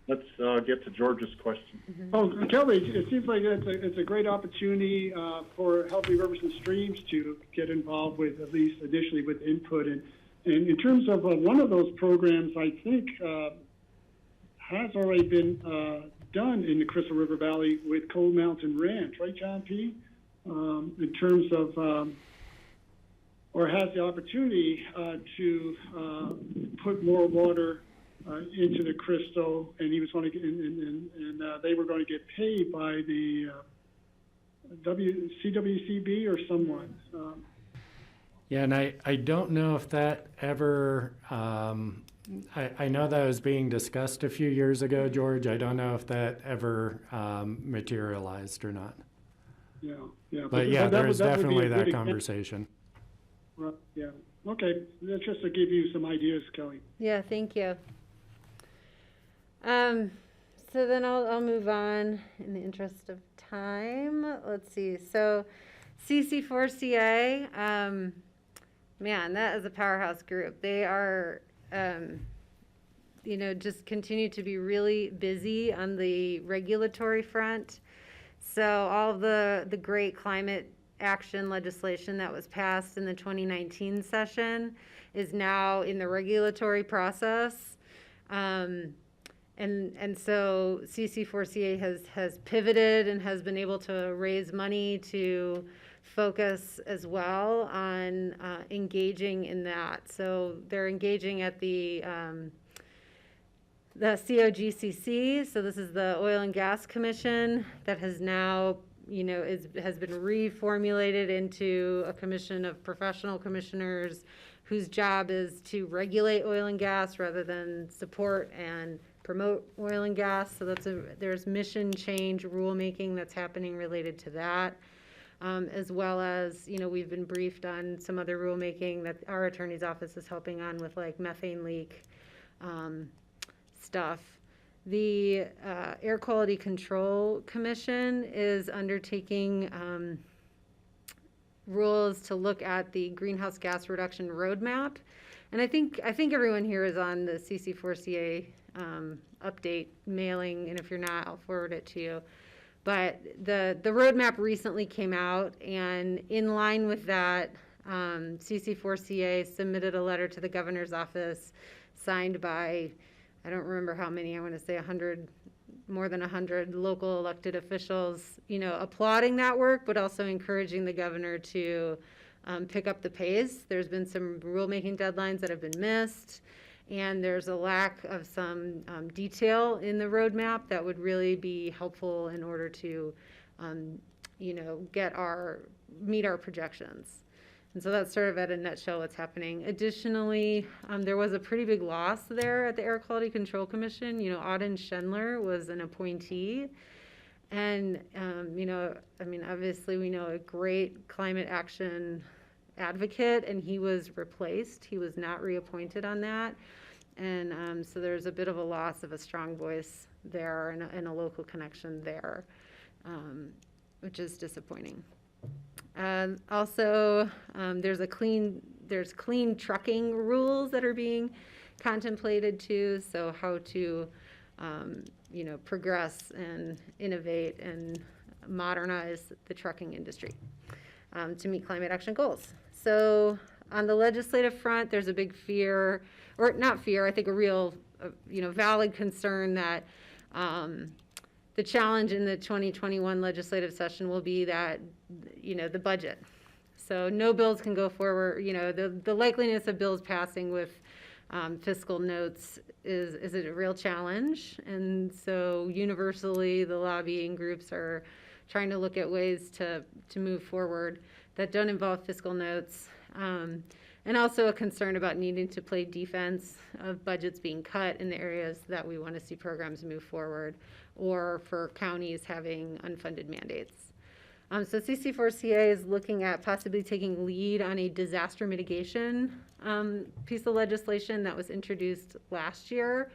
Let's get to George's question. Mm-hmm. Oh, Kelly, it seems like it's a great opportunity for Healthy Rivers and Streams to get involved with, at least initially, with input. And in terms of one of those programs, I think has already been done in the Crystal River Valley with Cold Mountain Ranch, right, John P? In terms of, or has the opportunity to put more water into the Crystal, and he was going to, and they were going to get paid by the CWCB or someone. Yeah, and I don't know if that ever, I know that was being discussed a few years ago, George. I don't know if that ever materialized or not. Yeah, yeah. But yeah, there was definitely that conversation. Right, yeah. Okay, that's just to give you some ideas, Kelly. Yeah, thank you. So then I'll move on in the interest of time. Let's see. So CC4CA, man, that is a powerhouse group. They are, you know, just continue to be really busy on the regulatory front. So all of the great climate action legislation that was passed in the 2019 session is now in the regulatory process. And so CC4CA has pivoted and has been able to raise money to focus as well on engaging in that. So they're engaging at the COGCC. So this is the Oil and Gas Commission that has now, you know, has been reformulated into a commission of professional commissioners whose job is to regulate oil and gas rather than support and promote oil and gas. So there's mission change rulemaking that's happening related to that. As well as, we've been briefed on some other rulemaking that our attorney's office is helping on with, like methane leak stuff. The Air Quality Control Commission is undertaking rules to look at the greenhouse gas reduction roadmap. And I think everyone here is on the CC4CA update mailing, and if you're not, I'll forward it to you. But the roadmap recently came out, and in line with that, CC4CA submitted a letter to the governor's office signed by, I don't remember how many, I want to say 100, more than 100 local elected officials, applauding that work, but also encouraging the governor to pick up the pace. There's been some rulemaking deadlines that have been missed, and there's a lack of some detail in the roadmap that would really be helpful in order to, meet our projections. And so that's sort of at a nutshell what's happening. Additionally, there was a pretty big loss there at the Air Quality Control Commission. Auden Schendler was an appointee. And, obviously we know a great climate action advocate, and he was replaced. He was not reappointed on that. And so there's a bit of a loss of a strong voice there and a local connection there, which is disappointing. Also, there's clean trucking rules that are being contemplated too. So how to, progress and innovate and modernize the trucking industry to meet climate action goals. So on the legislative front, there's a big fear, or not fear, I think a real, valid concern that the challenge in the 2021 legislative session will be that, the budget. So no bills can go forward. The likeliness of bills passing with fiscal notes is a real challenge. And so universally, the lobbying groups are trying to look at ways to move forward that don't involve fiscal notes. And also a concern about needing to play defense of budgets being cut in the areas that we want to see programs move forward, or for counties having unfunded mandates. So CC4CA is looking at possibly taking lead on a disaster mitigation piece of legislation that was introduced last year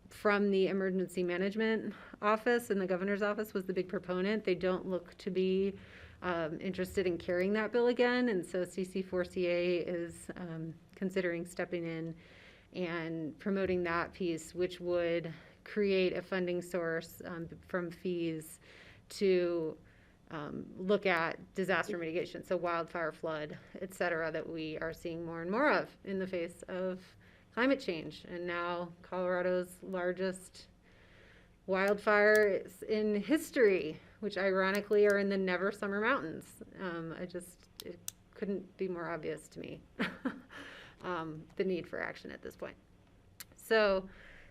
from the Emergency Management Office, and the governor's office was the big proponent. They don't look to be interested in carrying that bill again, and so CC4CA is considering stepping in and promoting that piece, which would create a funding source from fees to look at disaster mitigation, so wildfire, flood, et cetera, that we are seeing more and more of in the face of climate change. And now Colorado's largest wildfires in history, which ironically are in the Never Summer Mountains. It couldn't be more obvious to me, the need for action at this point. So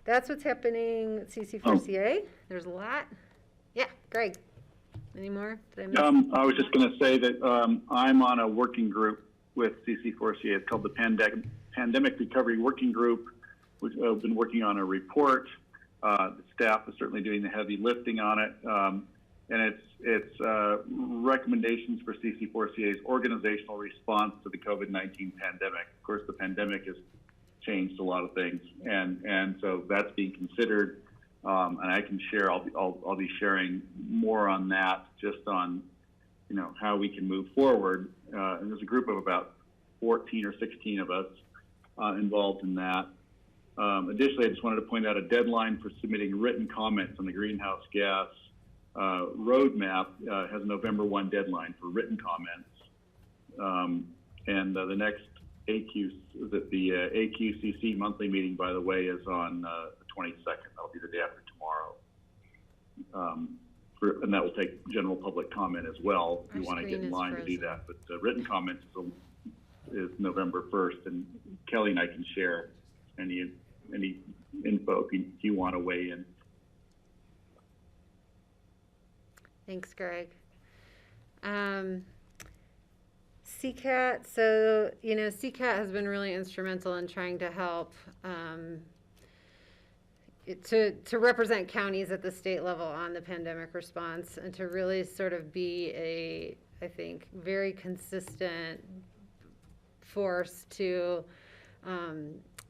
that's what's happening at CC4CA. There's a lot. Yeah, Greg, any more? Did I miss? I was just going to say that I'm on a working group with CC4CA. It's called the Pandemic Recovery Working Group, which I've been working on a report. The staff is certainly doing the heavy lifting on it. And it's recommendations for CC4CA's organizational response to the COVID-19 pandemic. Of course, the pandemic has changed a lot of things, and so that's being considered. And I can share. I'll be sharing more on that, just on how we can move forward. And there's a group of about 14 or 16 of us involved in that. Additionally, I just wanted to point out a deadline for submitting written comments on the greenhouse gas roadmap has a November 1 deadline for written comments. And the next the AQCC monthly meeting, by the way, is on the 22nd. That'll be the day after tomorrow. And that will take general public comment as well if you want to get in line to do that. But written comments is November 1st, and Kelly and I can share any info if you want to weigh in. Thanks, Greg. CCAT, so, CCAT has been really instrumental in trying to help to represent counties at the state level on the pandemic response and to really sort of be I think, very consistent force to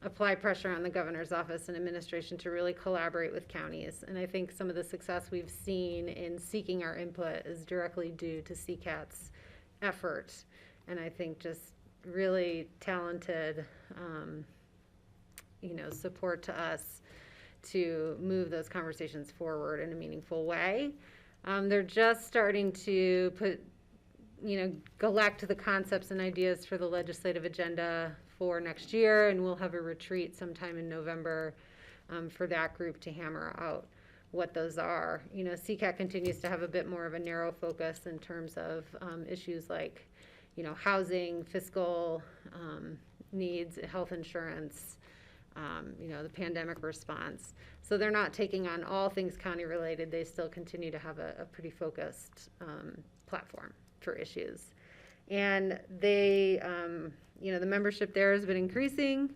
apply pressure on the governor's office and administration to really collaborate with counties. And I think some of the success we've seen in seeking our input is directly due to CCAT's effort. And I think just really talented, support to us to move those conversations forward in a meaningful way. They're just starting to go back to the concepts and ideas for the legislative agenda for next year, and we'll have a retreat sometime in November for that group to hammer out what those are. CCAT continues to have a bit more of a narrow focus in terms of issues like, housing, fiscal needs, health insurance, the pandemic response. So they're not taking on all things county related. They still continue to have a pretty focused platform for issues. And they, the membership there has been increasing,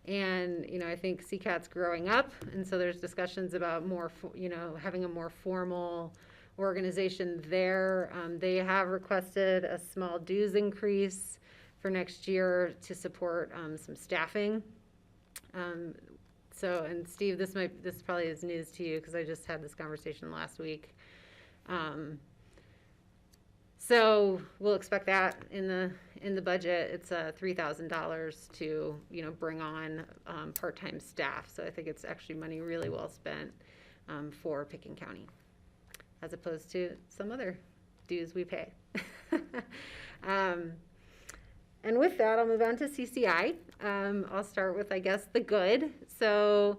and, I think CCAT's growing up, and so there's discussions about having a more formal organization there. They have requested a small dues increase for next year to support some staffing. And Steve, this probably is news to you because I just had this conversation last week. So we'll expect that in the budget. It's $3,000 to bring on part-time staff. So I think it's actually money really well spent for Pickens County, as opposed to some other dues we pay. And with that, I'll move on to CCI. I'll start with, I guess, the good. So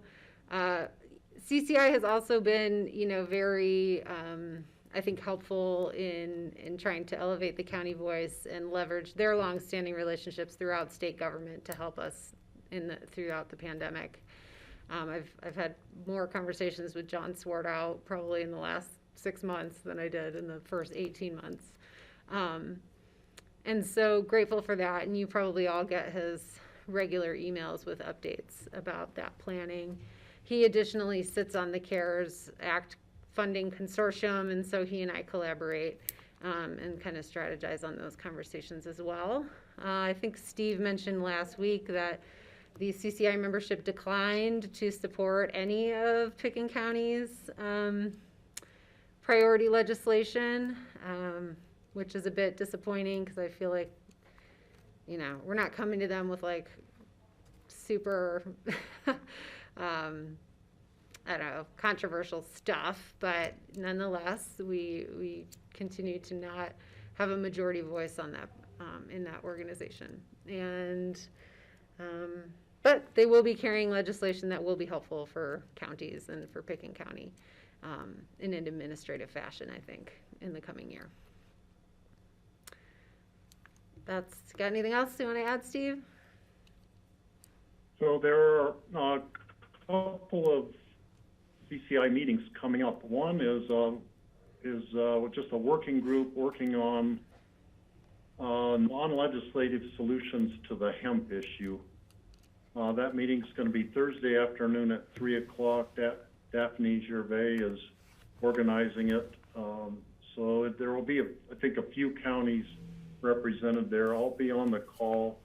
CCI has also been, very, I think, helpful in trying to elevate the county voice and leverage their longstanding relationships throughout state government to help us throughout the pandemic. I've had more conversations with John Swartout probably in the last 6 months than I did in the first 18 months. And so grateful for that, and you probably all get his regular emails with updates about that planning. He additionally sits on the CARES Act funding consortium, and so he and I collaborate and kind of strategize on those conversations as well. I think Steve mentioned last week that the CCI membership declined to support any of Pickens County's priority legislation, which is a bit disappointing because I feel like, we're not coming to them with like super, controversial stuff, but nonetheless, we continue to not have a majority voice on that, in that organization. And, but they will be carrying legislation that will be helpful for counties and for Pickens County in an administrative fashion, I think, in the coming year. Got anything else you want to add, Steve? So there are a couple of CCI meetings coming up. One is just a working group working on non-legislative solutions to the hemp issue. That meeting's going to be Thursday afternoon at 3 o'clock. Daphne Gervais is organizing it. So there will be, I think, a few counties represented there. I'll be on the call.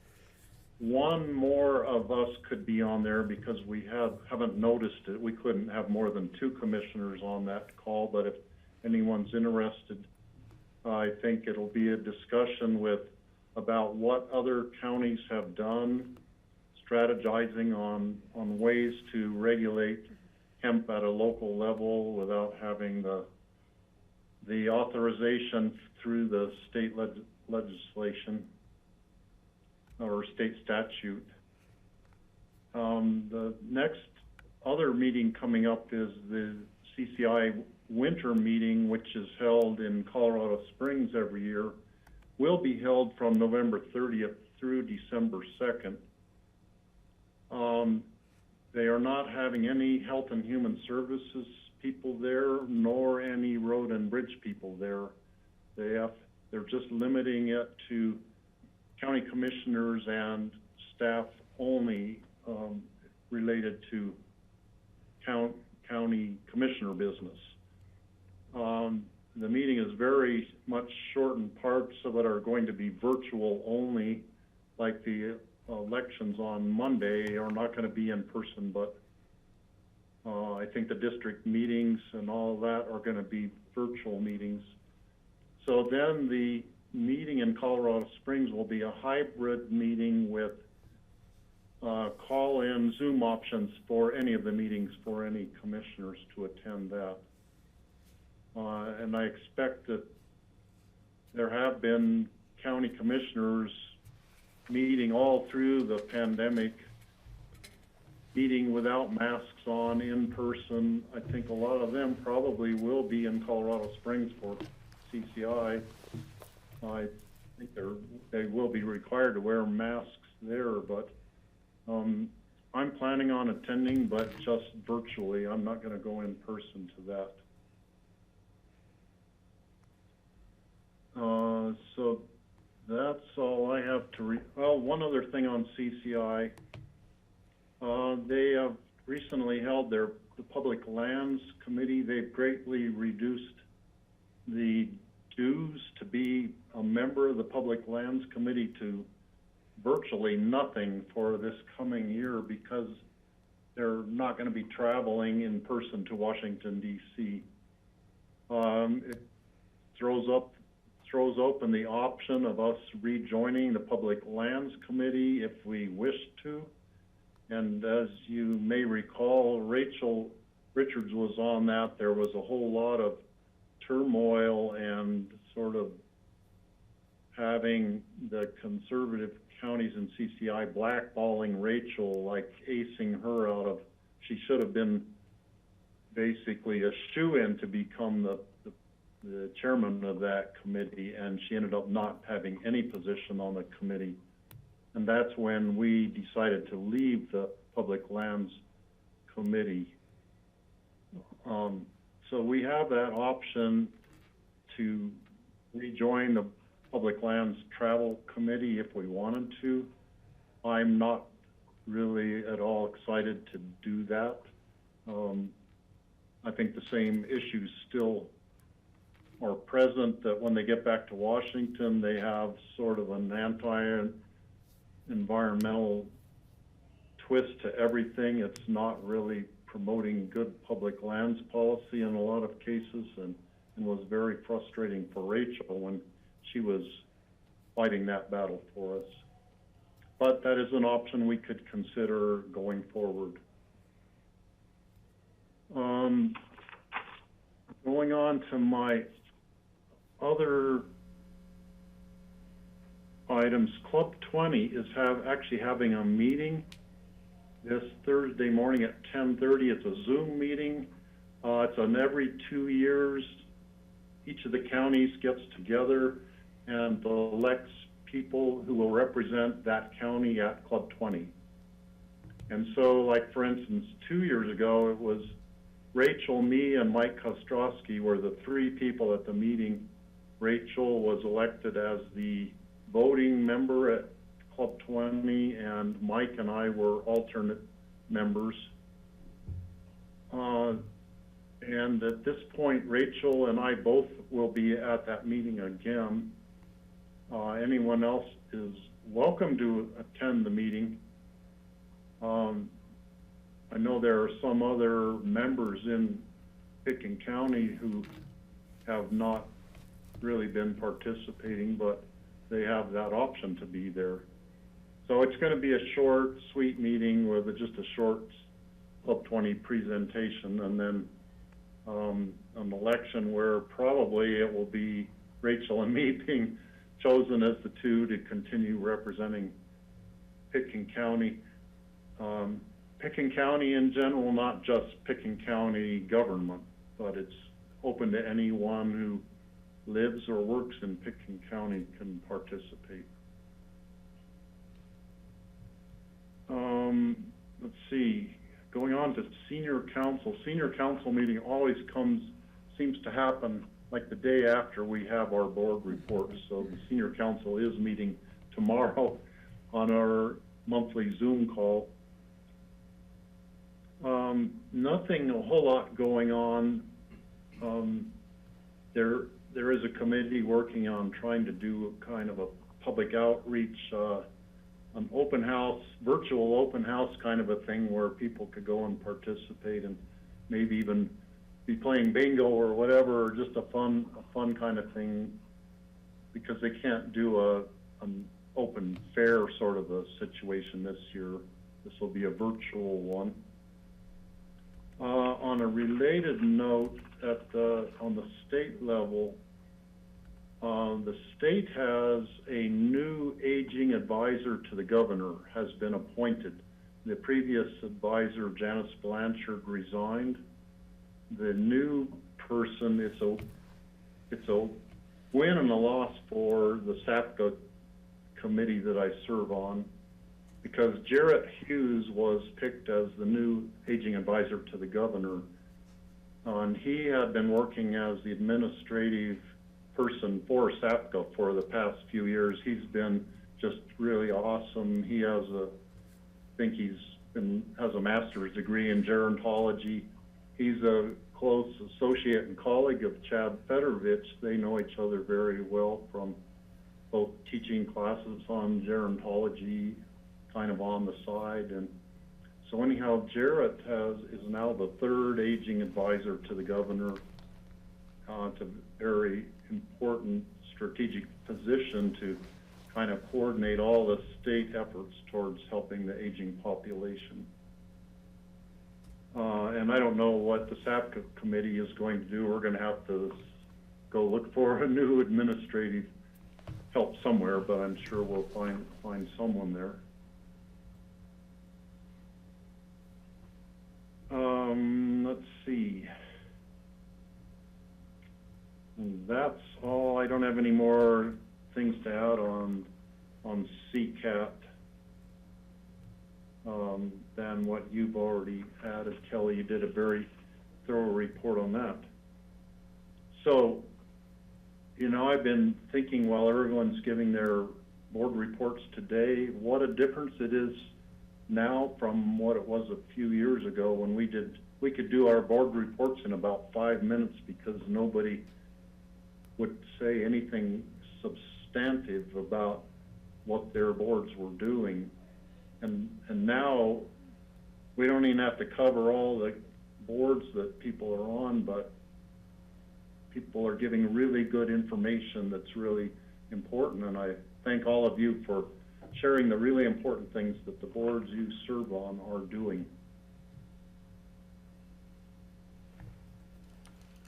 One more of us could be on there because we haven't noticed it. We couldn't have more than 2 commissioners on that call, but if anyone's interested, I think it'll be a discussion about what other counties have done, strategizing on ways to regulate hemp at a local level without having the authorization through the state legislation or state statute. The next other meeting coming up is the CCI winter meeting, which is held in Colorado Springs every year, will be held from November 30th through December 2nd. They are not having any Health and Human Services people there, nor any Road and Bridge people there. They're just limiting it to county commissioners and staff only, related to county commissioner business. The meeting is very much shortened. Parts of it are going to be virtual only, like the elections on Monday are not going to be in person, but I think the district meetings and all that are going to be virtual meetings. So then the meeting in Colorado Springs will be a hybrid meeting with call-in Zoom options for any of the meetings for any commissioners to attend that. And I expect that there have been county commissioners meeting all through the pandemic, meeting without masks on in person. I think a lot of them probably will be in Colorado Springs for CCI. I think they will be required to wear masks there, but I'm planning on attending, but just virtually. I'm not going to go in person to that. So that's all I have to well, one other thing on CCI. They have recently held the Public Lands Committee. They've greatly reduced the dues to be a member of the Public Lands Committee to virtually nothing for this coming year because they're not going to be traveling in person to Washington, D.C. It throws open the option of us rejoining the Public Lands Committee if we wish to. And as you may recall, Rachel Richards was on that. There was a whole lot of turmoil and sort of having the conservative counties in CCI blackballing Rachel, like acing her out of, she should have been basically a shoo-in to become the chairman of that committee, and she ended up not having any position on the committee. And that's when we decided to leave the Public Lands Committee. So we have that option to rejoin the Public Lands Travel Committee if we wanted to. I'm not really at all excited to do that. I think the same issues still are present, that when they get back to Washington, they have sort of an anti-environmental twist to everything. It's not really promoting good public lands policy in a lot of cases, and was very frustrating for Rachel when she was fighting that battle for us. But that is an option we could consider going forward. Going on to my other items, Club 20 is actually having a meeting this Thursday morning at 10:30. It's a Zoom meeting. It's on every 2 years. Each of the counties gets together and elects people who will represent that county at Club 20. And so, like, for instance, 2 years ago, it was Rachel, me, and Mike Kostrowski were the three people at the meeting. Rachel was elected as the voting member at Club 20, and Mike and I were alternate members. And at this point, Rachel and I both will be at that meeting again. Anyone else is welcome to attend the meeting. I know there are some other members in Pickens County who have not really been participating, but they have that option to be there. So it's going to be a short, sweet meeting with just a short Club 20 presentation, and then an election where probably it will be Rachel and me being chosen as the two to continue representing Pickens County. Pickens County in general, not just Pickens County government, but it's open to anyone who lives or works in Pickens County can participate. Let's see, going on to senior council. Senior council meeting always seems to happen like the day after we have our board reports. So the senior council is meeting tomorrow on our monthly Zoom call. Nothing a whole lot going on. There is a committee working on trying to do kind of a public outreach, an open house, virtual open house kind of a thing where people could go and participate and maybe even be playing bingo or whatever, or just a fun kind of thing, because they can't do an open fair sort of a situation this year. This will be a virtual one. On a related note, on the state level, the state has a new aging advisor to the governor, has been appointed. The previous advisor, Janice Blanchard, resigned. The new person, it's a win and a loss for the SAPCA committee that I serve on, because Jarrett Hughes was picked as the new aging advisor to the governor. And he had been working as the administrative person for SAPCA for the past few years. He's been just really awesome. He has has a master's degree in gerontology. He's a close associate and colleague of Chad Federovich. They know each other very well from both teaching classes on gerontology kind of on the side. And so anyhow, Jarrett is now the third aging advisor to the governor. It's a very important strategic position to kind of coordinate all the state efforts towards helping the aging population. And I don't know what the SAPCA committee is going to do. We're going to have to go look for a new administrative help somewhere, but I'm sure we'll find someone there. Let's see. And that's all. I don't have any more things to add on CCAT than what you've already added. Kelly, you did a very thorough report on that. So, you know, I've been thinking while everyone's giving their board reports today, what a difference it is now from what it was a few years ago when we could do our board reports in about 5 minutes because nobody would say anything substantive about what their boards were doing. And now we don't even have to cover all the boards that people are on, but people are giving really good information that's really important. And I thank all of you for sharing the really important things that the boards you serve on are doing.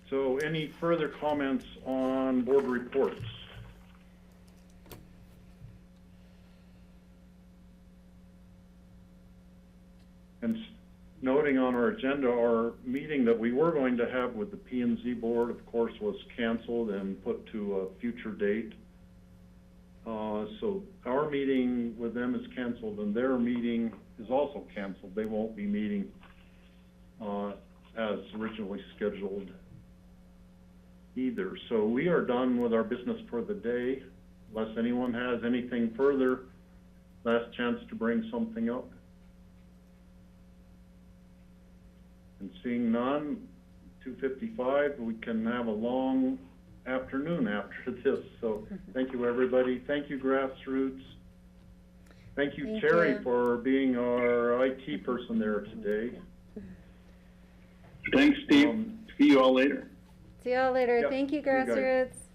So any further comments on board reports? And noting on our agenda, our meeting that we were going to have with the P&Z board, of course, was canceled and put to a future date. So our meeting with them is canceled, and their meeting is also canceled. They won't be meeting as originally scheduled either. So we are done with our business for the day. Unless anyone has anything further, last chance to bring something up. And seeing none, 2:55, we can have a long afternoon after this. So thank you, everybody. Thank you, Grassroots. Thank you, Terry, for being our IT person there today. Thanks, Steve. See you all later. See y'all later. Yep, Thank you, see you guys. Grassroots.